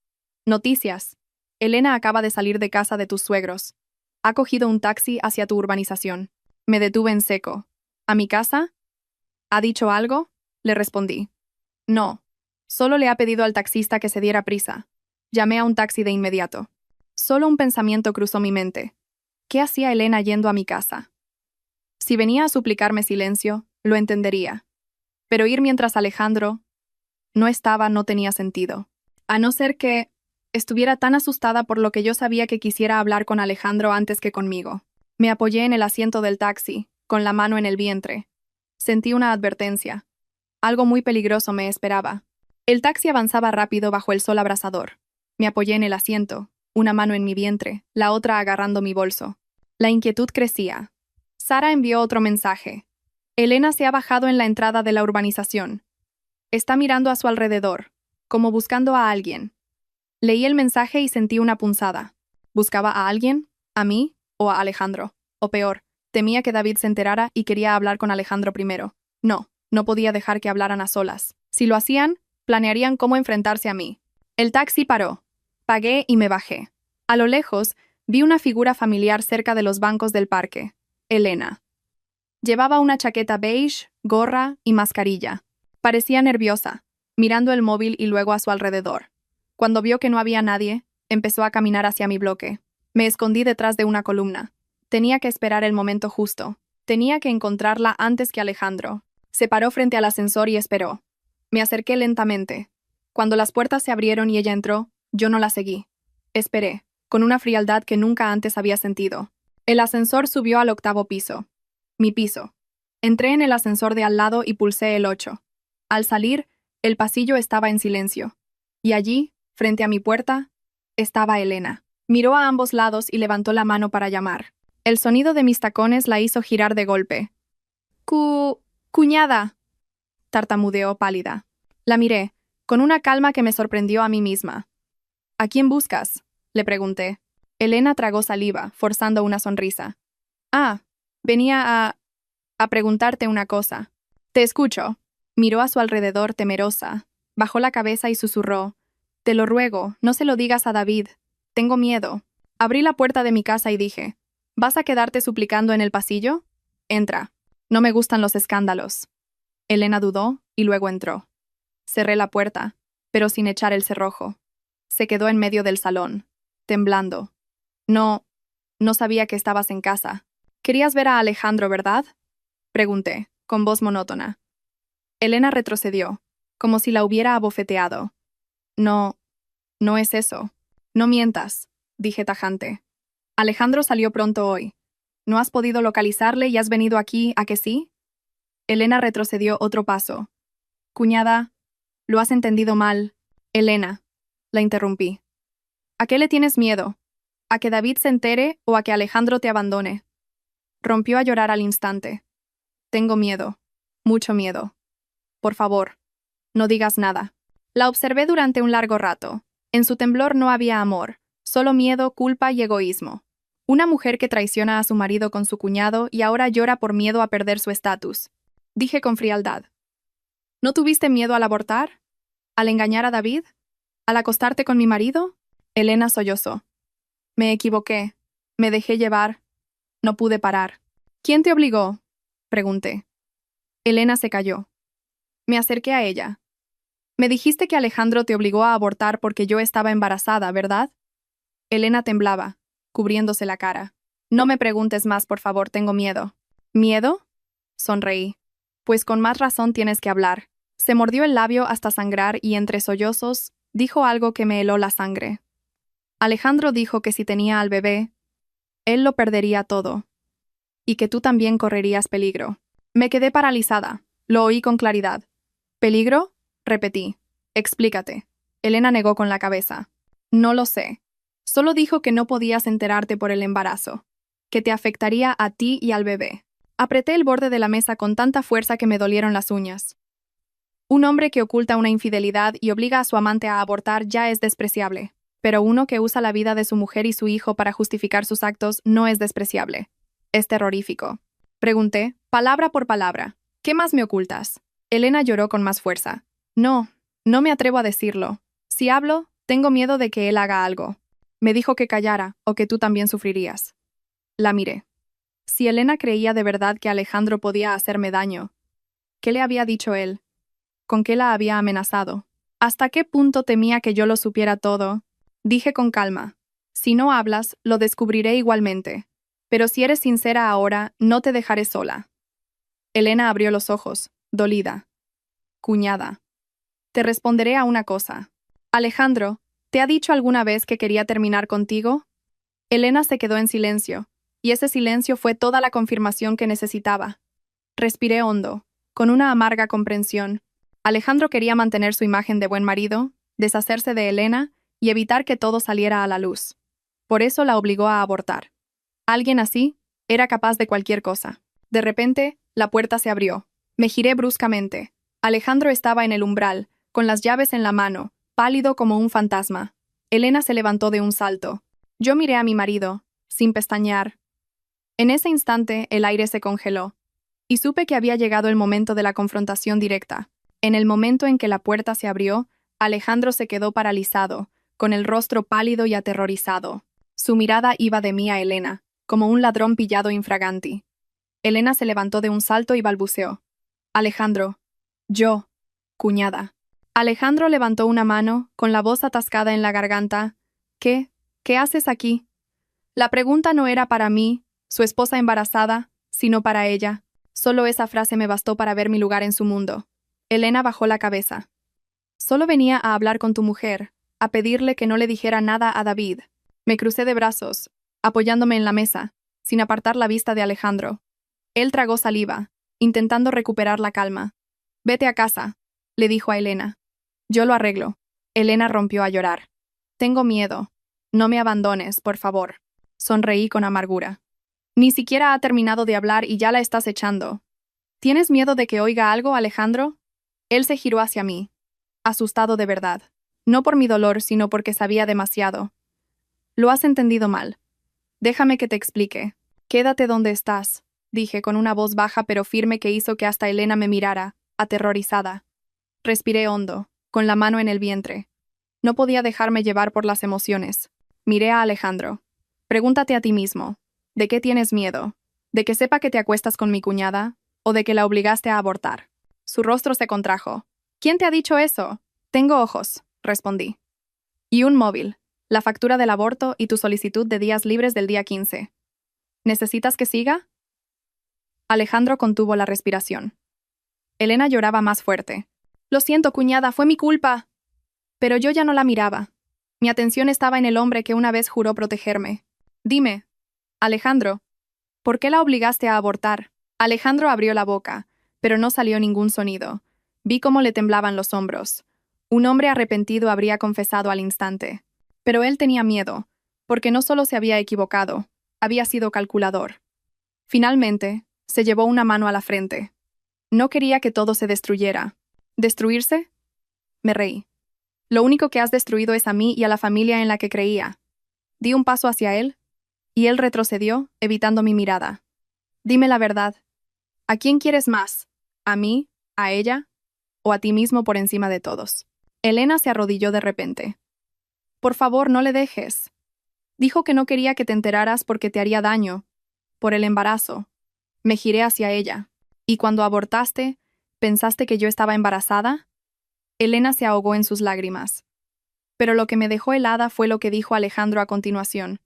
Noticias. Elena acaba de salir de casa de tus suegros. Ha cogido un taxi hacia tu urbanización. Me detuve en seco. ¿A mi casa? ¿Ha dicho algo? Le respondí. No. Solo le ha pedido al taxista que se diera prisa. Llamé a un taxi de inmediato. Solo un pensamiento cruzó mi mente. ¿Qué hacía Elena yendo a mi casa? Si venía a suplicarme silencio, lo entendería. Pero ir mientras Alejandro no tenía sentido. A no ser que estuviera tan asustada por lo que yo sabía que quisiera hablar con Alejandro antes que conmigo. Me apoyé en el asiento del taxi, con la mano en el vientre. Sentí una advertencia. Algo muy peligroso me esperaba. El taxi avanzaba rápido bajo el sol abrasador. Me apoyé en el asiento, una mano en mi vientre, la otra agarrando mi bolso. La inquietud crecía. Sara envió otro mensaje. Elena se ha bajado en la entrada de la urbanización. Está mirando a su alrededor, como buscando a alguien. Leí el mensaje y sentí una punzada. ¿Buscaba a alguien? ¿A mí? ¿O a Alejandro? O peor, temía que David se enterara y quería hablar con Alejandro primero. No podía dejar que hablaran a solas. Si lo hacían, planearían cómo enfrentarse a mí. El taxi paró. Pagué y me bajé. A lo lejos, vi una figura familiar cerca de los bancos del parque. Elena. Llevaba una chaqueta beige, gorra y mascarilla. Parecía nerviosa, mirando el móvil y luego a su alrededor. Cuando vio que no había nadie, empezó a caminar hacia mi bloque. Me escondí detrás de una columna. Tenía que esperar el momento justo. Tenía que encontrarla antes que Alejandro. Se paró frente al ascensor y esperó. Me acerqué lentamente. Cuando las puertas se abrieron y ella entró, yo no la seguí. Esperé, con una frialdad que nunca antes había sentido. El ascensor subió al 8º piso. Mi piso. Entré en el ascensor de al lado y pulsé el 8. Al salir, el pasillo estaba en silencio. Y allí, frente a mi puerta, estaba Elena. Miró a ambos lados y levantó la mano para llamar. El sonido de mis tacones la hizo girar de golpe. Cuñada, tartamudeó pálida. La miré, con una calma que me sorprendió a mí misma. ¿A quién buscas?, le pregunté. Elena tragó saliva, forzando una sonrisa. Ah, venía a preguntarte una cosa. Te escucho. Miró a su alrededor temerosa, bajó la cabeza y susurró. Te lo ruego, no se lo digas a David. Tengo miedo. Abrí la puerta de mi casa y dije, ¿vas a quedarte suplicando en el pasillo? Entra. No me gustan los escándalos. Elena dudó y luego entró. Cerré la puerta, pero sin echar el cerrojo. Se quedó en medio del salón, temblando. No sabía que estabas en casa. ¿Querías ver a Alejandro, verdad?, pregunté, con voz monótona. Elena retrocedió, como si la hubiera abofeteado. No es eso. No mientas, dije tajante. Alejandro salió pronto hoy. ¿No has podido localizarle y has venido aquí, a que sí? Elena retrocedió otro paso. Cuñada, lo has entendido mal. Elena, la interrumpí. ¿A qué le tienes miedo? ¿A que David se entere o a que Alejandro te abandone? Rompió a llorar al instante. Tengo miedo, mucho miedo. Por favor, no digas nada. La observé durante un largo rato. En su temblor no había amor, solo miedo, culpa y egoísmo. Una mujer que traiciona a su marido con su cuñado y ahora llora por miedo a perder su estatus. Dije con frialdad. ¿No tuviste miedo al abortar? ¿Al engañar a David? ¿Al acostarte con mi marido? Elena sollozó. Me equivoqué. Me dejé llevar. No pude parar. ¿Quién te obligó?, pregunté. Elena se calló. Me acerqué a ella. Me dijiste que Alejandro te obligó a abortar porque yo estaba embarazada, ¿verdad? Elena temblaba, cubriéndose la cara. No me preguntes más, por favor, tengo miedo. ¿Miedo? Sonreí. Pues con más razón tienes que hablar. Se mordió el labio hasta sangrar y entre sollozos dijo algo que me heló la sangre. Alejandro dijo que si tenía al bebé, él lo perdería todo. Y que tú también correrías peligro. Me quedé paralizada. Lo oí con claridad. ¿Peligro?, repetí. Explícate. Elena negó con la cabeza. No lo sé. Solo dijo que no podías enterarte por el embarazo. Que te afectaría a ti y al bebé. Apreté el borde de la mesa con tanta fuerza que me dolieron las uñas. Un hombre que oculta una infidelidad y obliga a su amante a abortar ya es despreciable. Pero uno que usa la vida de su mujer y su hijo para justificar sus actos no es despreciable. Es terrorífico. Pregunté, palabra por palabra. ¿Qué más me ocultas? Elena lloró con más fuerza. No me atrevo a decirlo. Si hablo, tengo miedo de que él haga algo. Me dijo que callara, o que tú también sufrirías. La miré. Si Elena creía de verdad que Alejandro podía hacerme daño, ¿qué le había dicho él? ¿Con qué la había amenazado? ¿Hasta qué punto temía que yo lo supiera todo? Dije con calma. Si no hablas, lo descubriré igualmente. Pero si eres sincera ahora, no te dejaré sola. Elena abrió los ojos, dolida. Cuñada. Te responderé a una cosa. Alejandro, ¿te ha dicho alguna vez que quería terminar contigo? Elena se quedó en silencio, y ese silencio fue toda la confirmación que necesitaba. Respiré hondo, con una amarga comprensión. Alejandro quería mantener su imagen de buen marido, deshacerse de Elena y evitar que todo saliera a la luz. Por eso la obligó a abortar. Alguien así era capaz de cualquier cosa. De repente, la puerta se abrió. Me giré bruscamente. Alejandro estaba en el umbral, con las llaves en la mano, pálido como un fantasma. Elena se levantó de un salto. Yo miré a mi marido, sin pestañear. En ese instante, el aire se congeló, y supe que había llegado el momento de la confrontación directa. En el momento en que la puerta se abrió, Alejandro se quedó paralizado, con el rostro pálido y aterrorizado. Su mirada iba de mí a Elena, como un ladrón pillado infraganti. Elena se levantó de un salto y balbuceó. Alejandro. Yo. Cuñada. Alejandro levantó una mano, con la voz atascada en la garganta. ¿Qué haces aquí? La pregunta no era para mí, su esposa embarazada, sino para ella. Solo esa frase me bastó para ver mi lugar en su mundo. Elena bajó la cabeza. Solo venía a hablar con tu mujer, a pedirle que no le dijera nada a David. Me crucé de brazos, apoyándome en la mesa, sin apartar la vista de Alejandro. Él tragó saliva, intentando recuperar la calma. Vete a casa, le dijo a Elena. Yo lo arreglo. Elena rompió a llorar. Tengo miedo. No me abandones, por favor. Sonreí con amargura. Ni siquiera ha terminado de hablar y ya la estás echando. ¿Tienes miedo de que oiga algo, Alejandro? Él se giró hacia mí, asustado de verdad. No por mi dolor, sino porque sabía demasiado. Lo has entendido mal. Déjame que te explique. Quédate donde estás, dije con una voz baja pero firme que hizo que hasta Elena me mirara, aterrorizada. Respiré hondo, con la mano en el vientre. No podía dejarme llevar por las emociones. Miré a Alejandro. Pregúntate a ti mismo, ¿de qué tienes miedo? ¿De que sepa que te acuestas con mi cuñada? ¿O de que la obligaste a abortar? Su rostro se contrajo. ¿Quién te ha dicho eso? Tengo ojos, respondí. Y un móvil, la factura del aborto y tu solicitud de días libres del día 15. ¿Necesitas que siga? Alejandro contuvo la respiración. Elena lloraba más fuerte. Lo siento, cuñada, fue mi culpa. Pero yo ya no la miraba. Mi atención estaba en el hombre que una vez juró protegerme. Dime, Alejandro, ¿por qué la obligaste a abortar? Alejandro abrió la boca, pero no salió ningún sonido. Vi cómo le temblaban los hombros. Un hombre arrepentido habría confesado al instante. Pero él tenía miedo, porque no solo se había equivocado, había sido calculador. Finalmente, se llevó una mano a la frente. No quería que todo se destruyera. ¿Destruirse? Me reí. Lo único que has destruido es a mí y a la familia en la que creía. Di un paso hacia él, y él retrocedió, evitando mi mirada. Dime la verdad. ¿A quién quieres más? ¿A mí? ¿A ella? ¿O a ti mismo por encima de todos? Elena se arrodilló de repente. Por favor, no le dejes. Dijo que no quería que te enteraras porque te haría daño. Por el embarazo. Me giré hacia ella. ¿Y cuando abortaste, pensaste que yo estaba embarazada? Elena se ahogó en sus lágrimas. Pero lo que me dejó helada fue lo que dijo Alejandro a continuación.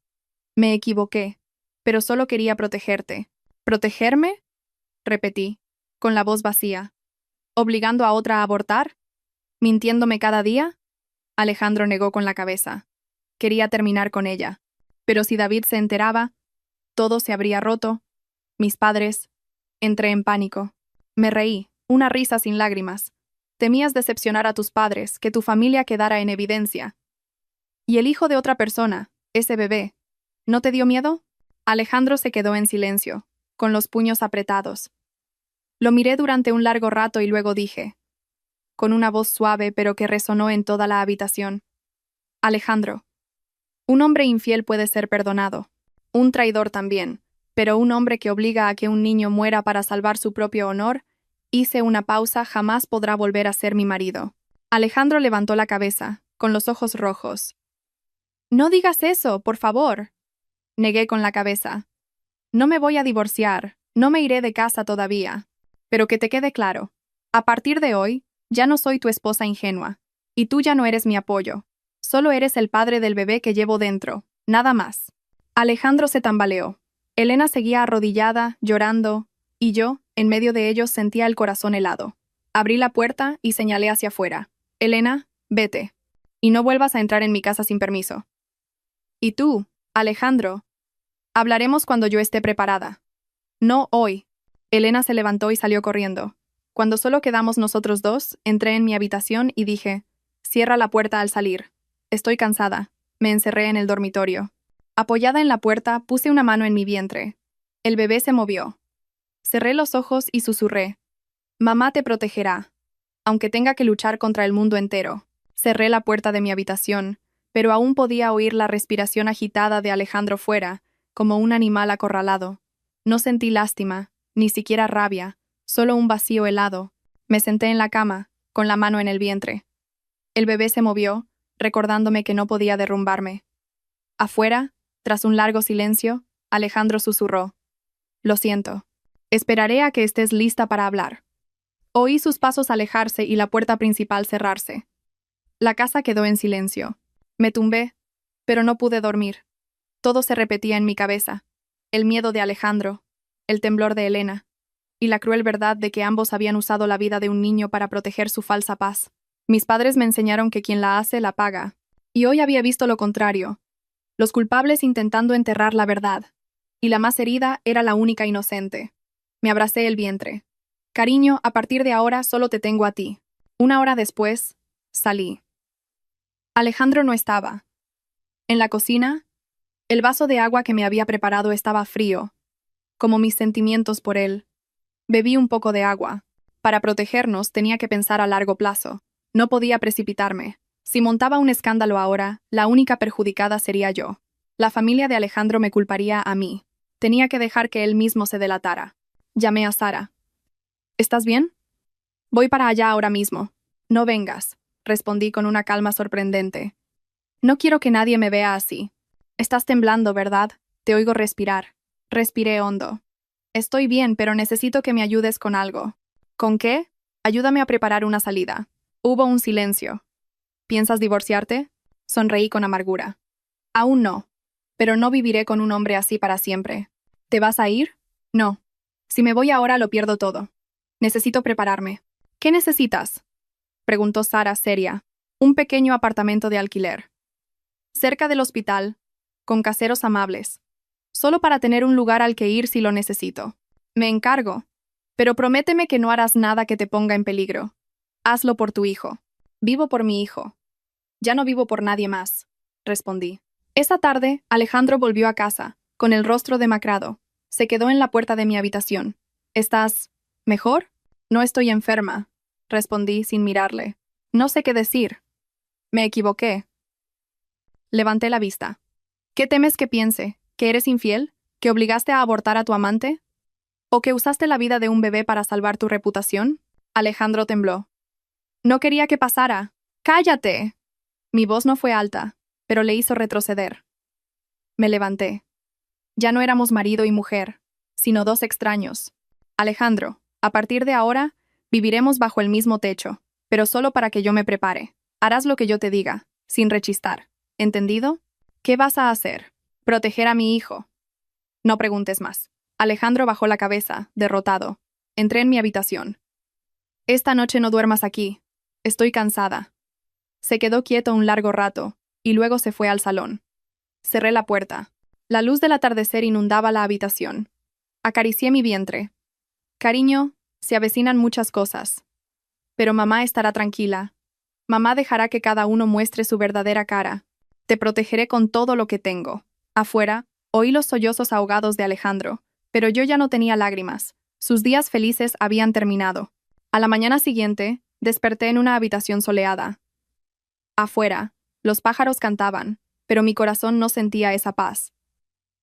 Me equivoqué, pero solo quería protegerte. ¿Protegerme? Repetí, con la voz vacía. ¿Obligando a otra a abortar? ¿Mintiéndome cada día? Alejandro negó con la cabeza. Quería terminar con ella. Pero si David se enteraba, todo se habría roto. Mis padres. Entré en pánico. Me reí, una risa sin lágrimas. Temías decepcionar a tus padres, que tu familia quedara en evidencia. ¿Y el hijo de otra persona, ese bebé, no te dio miedo? Alejandro se quedó en silencio, con los puños apretados. Lo miré durante un largo rato y luego dije, con una voz suave pero que resonó en toda la habitación. Alejandro, un hombre infiel puede ser perdonado, un traidor también, pero un hombre que obliga a que un niño muera para salvar su propio honor, hice una pausa, jamás podrá volver a ser mi marido. Alejandro levantó la cabeza, con los ojos rojos. No digas eso, por favor. Negué con la cabeza. No me voy a divorciar, no me iré de casa todavía. Pero que te quede claro, a partir de hoy, ya no soy tu esposa ingenua, y tú ya no eres mi apoyo. Solo eres el padre del bebé que llevo dentro, nada más. Alejandro se tambaleó. Elena seguía arrodillada, llorando, y yo, en medio de ellos, sentía el corazón helado. Abrí la puerta y señalé hacia afuera. Elena, vete. Y no vuelvas a entrar en mi casa sin permiso. Y tú, Alejandro, hablaremos cuando yo esté preparada. No hoy. Elena se levantó y salió corriendo. Cuando solo quedamos nosotros dos, entré en mi habitación y dije, cierra la puerta al salir. Estoy cansada. Me encerré en el dormitorio. Apoyada en la puerta, puse una mano en mi vientre. El bebé se movió. Cerré los ojos y susurré. Mamá te protegerá, aunque tenga que luchar contra el mundo entero. Cerré la puerta de mi habitación, pero aún podía oír la respiración agitada de Alejandro fuera, como un animal acorralado. No sentí lástima, ni siquiera rabia, solo un vacío helado. Me senté en la cama, con la mano en el vientre. El bebé se movió, recordándome que no podía derrumbarme. Afuera, tras un largo silencio, Alejandro susurró. Lo siento. Esperaré a que estés lista para hablar. Oí sus pasos alejarse y la puerta principal cerrarse. La casa quedó en silencio. Me tumbé, pero no pude dormir. Todo se repetía en mi cabeza. El miedo de Alejandro, el temblor de Elena, y la cruel verdad de que ambos habían usado la vida de un niño para proteger su falsa paz. Mis padres me enseñaron que quien la hace, la paga. Y hoy había visto lo contrario. Los culpables intentando enterrar la verdad. Y la más herida era la única inocente. Me abracé el vientre. Cariño, a partir de ahora solo te tengo a ti. Una hora después, salí. Alejandro no estaba. En la cocina, el vaso de agua que me había preparado estaba frío, como mis sentimientos por él. Bebí un poco de agua. Para protegernos tenía que pensar a largo plazo. No podía precipitarme. Si montaba un escándalo ahora, la única perjudicada sería yo. La familia de Alejandro me culparía a mí. Tenía que dejar que él mismo se delatara. Llamé a Sara. ¿Estás bien? Voy para allá ahora mismo. No vengas, respondí con una calma sorprendente. No quiero que nadie me vea así. Estás temblando, ¿verdad? Te oigo respirar. Respiré hondo. Estoy bien, pero necesito que me ayudes con algo. ¿Con qué? Ayúdame a preparar una salida. Hubo un silencio. ¿Piensas divorciarte? Sonreí con amargura. Aún no. Pero no viviré con un hombre así para siempre. ¿Te vas a ir? No. Si me voy ahora lo pierdo todo. Necesito prepararme. ¿Qué necesitas? Preguntó Sara seria. Un pequeño apartamento de alquiler. Cerca del hospital, con caseros amables. Solo para tener un lugar al que ir si lo necesito. Me encargo. Pero prométeme que no harás nada que te ponga en peligro. Hazlo por tu hijo. Vivo por mi hijo. Ya no vivo por nadie más, respondí. Esa tarde, Alejandro volvió a casa, con el rostro demacrado. Se quedó en la puerta de mi habitación. ¿Estás mejor? No estoy enferma, respondí sin mirarle. No sé qué decir. Me equivoqué. Levanté la vista. ¿Qué temes que piense? ¿Que eres infiel? ¿Que obligaste a abortar a tu amante? ¿O que usaste la vida de un bebé para salvar tu reputación? Alejandro tembló. No quería que pasara. ¡Cállate! Mi voz no fue alta, pero le hizo retroceder. Me levanté. Ya no éramos marido y mujer, sino dos extraños. Alejandro, a partir de ahora, viviremos bajo el mismo techo, pero solo para que yo me prepare. Harás lo que yo te diga, sin rechistar. ¿Entendido? ¿Qué vas a hacer? Proteger a mi hijo. No preguntes más. Alejandro bajó la cabeza, derrotado. Entré en mi habitación. Esta noche no duermas aquí. Estoy cansada. Se quedó quieto un largo rato, y luego se fue al salón. Cerré la puerta. La luz del atardecer inundaba la habitación. Acaricié mi vientre. Cariño, se avecinan muchas cosas. Pero mamá estará tranquila. Mamá dejará que cada uno muestre su verdadera cara. Te protegeré con todo lo que tengo. Afuera, oí los sollozos ahogados de Alejandro, pero yo ya no tenía lágrimas. Sus días felices habían terminado. A la mañana siguiente, desperté en una habitación soleada. Afuera, los pájaros cantaban, pero mi corazón no sentía esa paz.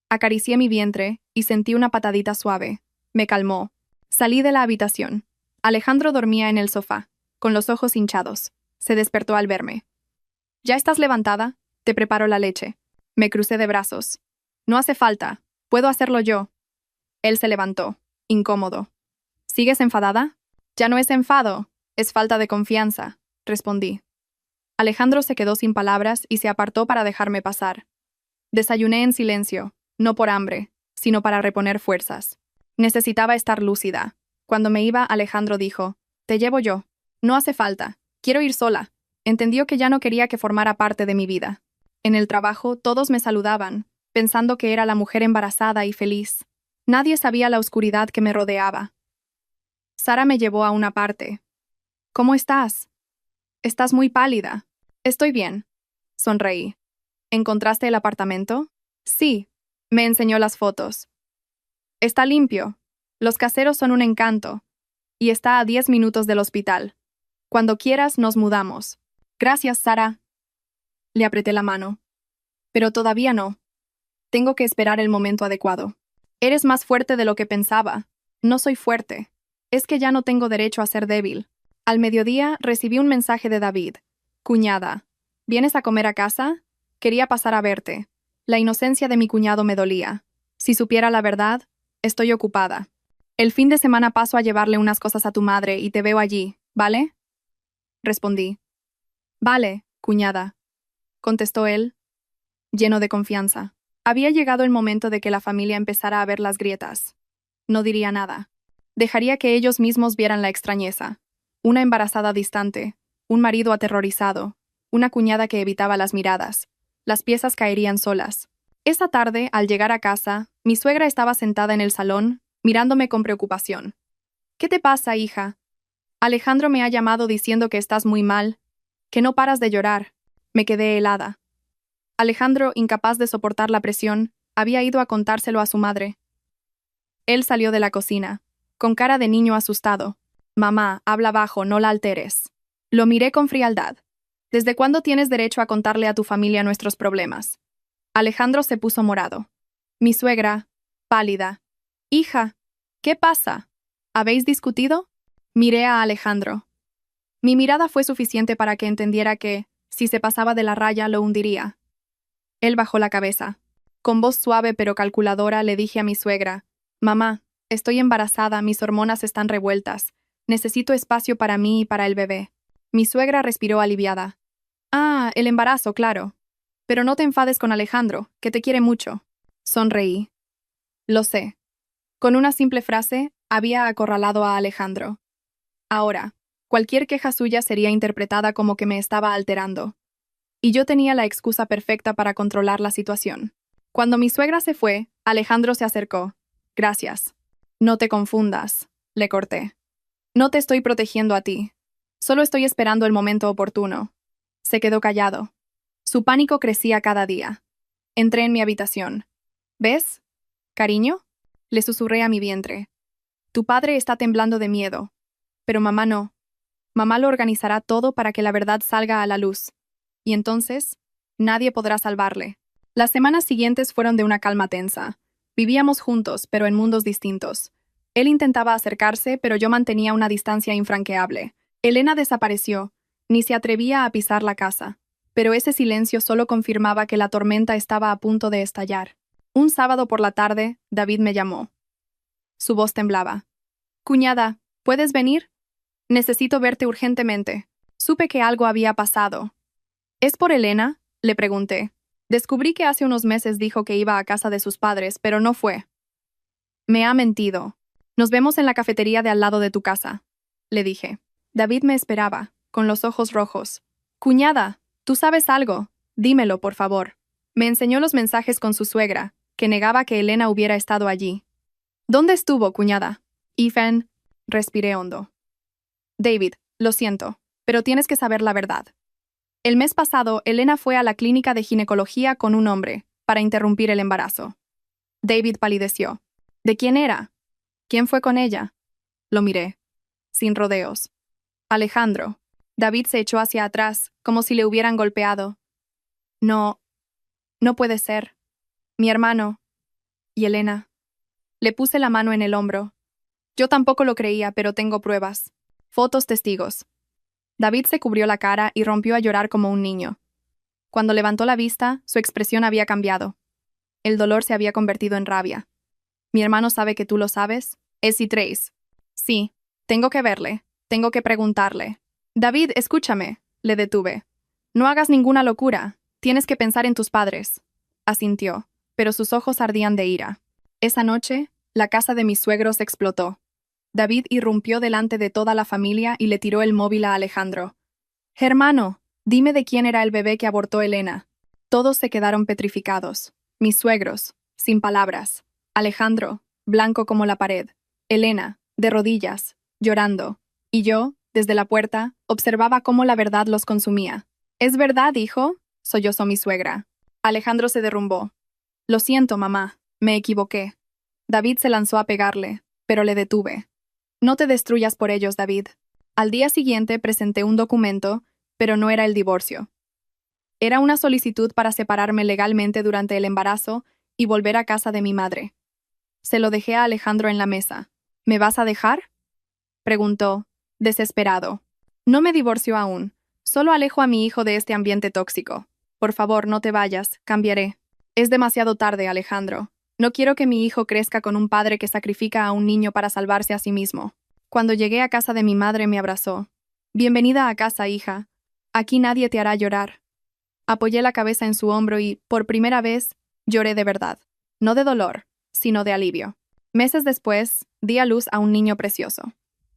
Acaricié mi vientre y sentí una patadita suave. Me calmó. Salí de la habitación. Alejandro dormía en el sofá, con los ojos hinchados. Se despertó al verme. ¿Ya estás levantada? Te preparo la leche. Me crucé de brazos. No hace falta. Puedo hacerlo yo. Él se levantó, incómodo. ¿Sigues enfadada? Ya no es enfado, es falta de confianza, respondí. Alejandro se quedó sin palabras y se apartó para dejarme pasar. Desayuné en silencio, no por hambre, sino para reponer fuerzas. Necesitaba estar lúcida. Cuando me iba, Alejandro dijo, «Te llevo yo. No hace falta. Quiero ir sola». Entendió que ya no quería que formara parte de mi vida. En el trabajo, todos me saludaban, pensando que era la mujer embarazada y feliz. Nadie sabía la oscuridad que me rodeaba. Sara me llevó a una parte. «¿Cómo estás?» «Estás muy pálida». «Estoy bien». Sonreí. «¿Encontraste el apartamento?» «Sí». Me enseñó las fotos. «Está limpio. Los caseros son un encanto. Y está a 10 minutos del hospital. Cuando quieras, nos mudamos». «Gracias, Sara». Le apreté la mano. «Pero todavía no. Tengo que esperar el momento adecuado». «Eres más fuerte de lo que pensaba». «No soy fuerte. Es que ya no tengo derecho a ser débil». Al mediodía recibí un mensaje de David. «Cuñada, ¿vienes a comer a casa? Quería pasar a verte». La inocencia de mi cuñado me dolía. Si supiera la verdad, estoy ocupada. El fin de semana paso a llevarle unas cosas a tu madre y te veo allí, ¿vale? Respondí. «Vale, cuñada», contestó él, lleno de confianza. Había llegado el momento de que la familia empezara a ver las grietas. No diría nada. Dejaría que ellos mismos vieran la extrañeza. Una embarazada distante, un marido aterrorizado, una cuñada que evitaba las miradas. Las piezas caerían solas. Esa tarde, al llegar a casa, mi suegra estaba sentada en el salón, mirándome con preocupación. ¿Qué te pasa, hija? Alejandro me ha llamado diciendo que estás muy mal, que no paras de llorar. Me quedé helada. Alejandro, incapaz de soportar la presión, había ido a contárselo a su madre. Él salió de la cocina, con cara de niño asustado. Mamá, habla bajo, no la alteres. Lo miré con frialdad. ¿Desde cuándo tienes derecho a contarle a tu familia nuestros problemas? Alejandro se puso morado. Mi suegra, pálida. Hija, ¿qué pasa? ¿Habéis discutido? Miré a Alejandro. Mi mirada fue suficiente para que entendiera que, si se pasaba de la raya, lo hundiría. Él bajó la cabeza. Con voz suave pero calculadora le dije a mi suegra, «Mamá, estoy embarazada, mis hormonas están revueltas. Necesito espacio para mí y para el bebé». Mi suegra respiró aliviada. «Ah, el embarazo, claro. Pero no te enfades con Alejandro, que te quiere mucho». Sonreí. Lo sé. Con una simple frase, había acorralado a Alejandro. Ahora, cualquier queja suya sería interpretada como que me estaba alterando. Y yo tenía la excusa perfecta para controlar la situación. Cuando mi suegra se fue, Alejandro se acercó. «Gracias». «No te confundas», le corté. «No te estoy protegiendo a ti. Solo estoy esperando el momento oportuno». Se quedó callado. Su pánico crecía cada día. Entré en mi habitación. «¿Ves? Cariño?» Le susurré a mi vientre. «Tu padre está temblando de miedo. Pero mamá no. Mamá lo organizará todo para que la verdad salga a la luz. Y entonces, nadie podrá salvarle». Las semanas siguientes fueron de una calma tensa. Vivíamos juntos, pero en mundos distintos. Él intentaba acercarse, pero yo mantenía una distancia infranqueable. Elena desapareció. Ni se atrevía a pisar la casa. Pero ese silencio solo confirmaba que la tormenta estaba a punto de estallar. Un sábado por la tarde, David me llamó. Su voz temblaba. «Cuñada, ¿puedes venir? Necesito verte urgentemente». Supe que algo había pasado. «¿Es por Elena?», le pregunté. Descubrí que hace unos meses dijo que iba a casa de sus padres, pero no fue. «Me ha mentido. Nos vemos en la cafetería de al lado de tu casa», le dije. David me esperaba, con los ojos rojos. «Cuñada, tú sabes algo. Dímelo, por favor». Me enseñó los mensajes con su suegra, que negaba que Elena hubiera estado allí. «¿Dónde estuvo, cuñada?» «Ethan», respiré hondo. «David, lo siento, pero tienes que saber la verdad. El mes pasado, Elena fue a la clínica de ginecología con un hombre, para interrumpir el embarazo». David palideció. «¿De quién era? ¿Quién fue con ella?» Lo miré. Sin rodeos. «Alejandro». David se echó hacia atrás, como si le hubieran golpeado. «No. No puede ser. Mi hermano. ¿Y Elena?» Le puse la mano en el hombro. Yo tampoco lo creía, pero tengo pruebas. Fotos, testigos. David se cubrió la cara y rompió a llorar como un niño. Cuando levantó la vista, su expresión había cambiado. El dolor se había convertido en rabia. «¿Mi hermano sabe que tú lo sabes?» «Es y Trace». «Sí, tengo que verle. Tengo que preguntarle». «David, escúchame», le detuve. «No hagas ninguna locura. Tienes que pensar en tus padres». Asintió, pero sus ojos ardían de ira. Esa noche, la casa de mis suegros explotó. David irrumpió delante de toda la familia y le tiró el móvil a Alejandro. «Hermano, dime de quién era el bebé que abortó Elena». Todos se quedaron petrificados. Mis suegros, sin palabras. Alejandro, blanco como la pared. Elena, de rodillas, llorando. Y yo, desde la puerta, observaba cómo la verdad los consumía. «¿Es verdad, hijo?», sollozó mi suegra. Alejandro se derrumbó. «Lo siento, mamá, me equivoqué». David se lanzó a pegarle, pero le detuve. «No te destruyas por ellos, David». Al día siguiente presenté un documento, pero no era el divorcio. Era una solicitud para separarme legalmente durante el embarazo y volver a casa de mi madre. Se lo dejé a Alejandro en la mesa. «¿Me vas a dejar?», preguntó, desesperado. «No me divorcio aún. Solo alejo a mi hijo de este ambiente tóxico. Por favor, no te vayas, cambiaré». «Es demasiado tarde, Alejandro. No quiero que mi hijo crezca con un padre que sacrifica a un niño para salvarse a sí mismo». Cuando llegué a casa de mi madre me abrazó. «Bienvenida a casa, hija. Aquí nadie te hará llorar». Apoyé la cabeza en su hombro y, por primera vez, Lloré de verdad. No de dolor, sino de alivio. Meses después, di a luz a un niño precioso.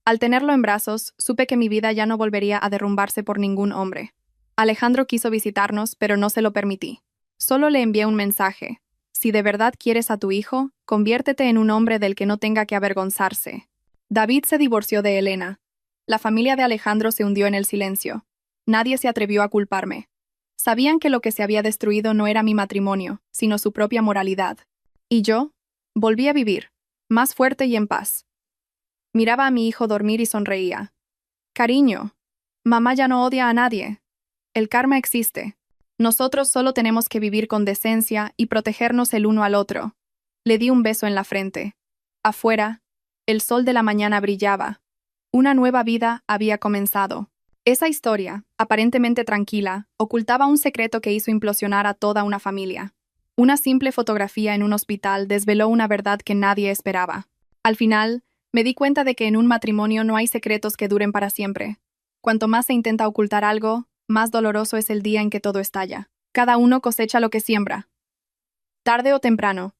Al tenerlo en brazos, supe que mi vida ya no volvería a derrumbarse por ningún hombre. Alejandro quiso visitarnos, pero no se lo permití. Solo le envié un mensaje. Si de verdad quieres a tu hijo, conviértete en un hombre del que no tenga que avergonzarse. David se divorció de Elena. La familia de Alejandro se hundió en el silencio. Nadie se atrevió a culparme. Sabían que lo que se había destruido no era mi matrimonio, sino su propia moralidad. Y yo volví a vivir, más fuerte y en paz. Miraba a mi hijo dormir y sonreía. Cariño, mamá ya no odia a nadie. El karma existe. Nosotros solo tenemos que vivir con decencia y protegernos el uno al otro. Le di un beso en la frente. Afuera, el sol de la mañana brillaba. Una nueva vida había comenzado. Esa historia, aparentemente tranquila, ocultaba un secreto que hizo implosionar a toda una familia. Una simple fotografía en un hospital desveló una verdad que nadie esperaba. Al final, me di cuenta de que en un matrimonio no hay secretos que duren para siempre. Cuanto más se intenta ocultar algo, más doloroso es el día en que todo estalla. Cada uno cosecha lo que siembra. Tarde o temprano,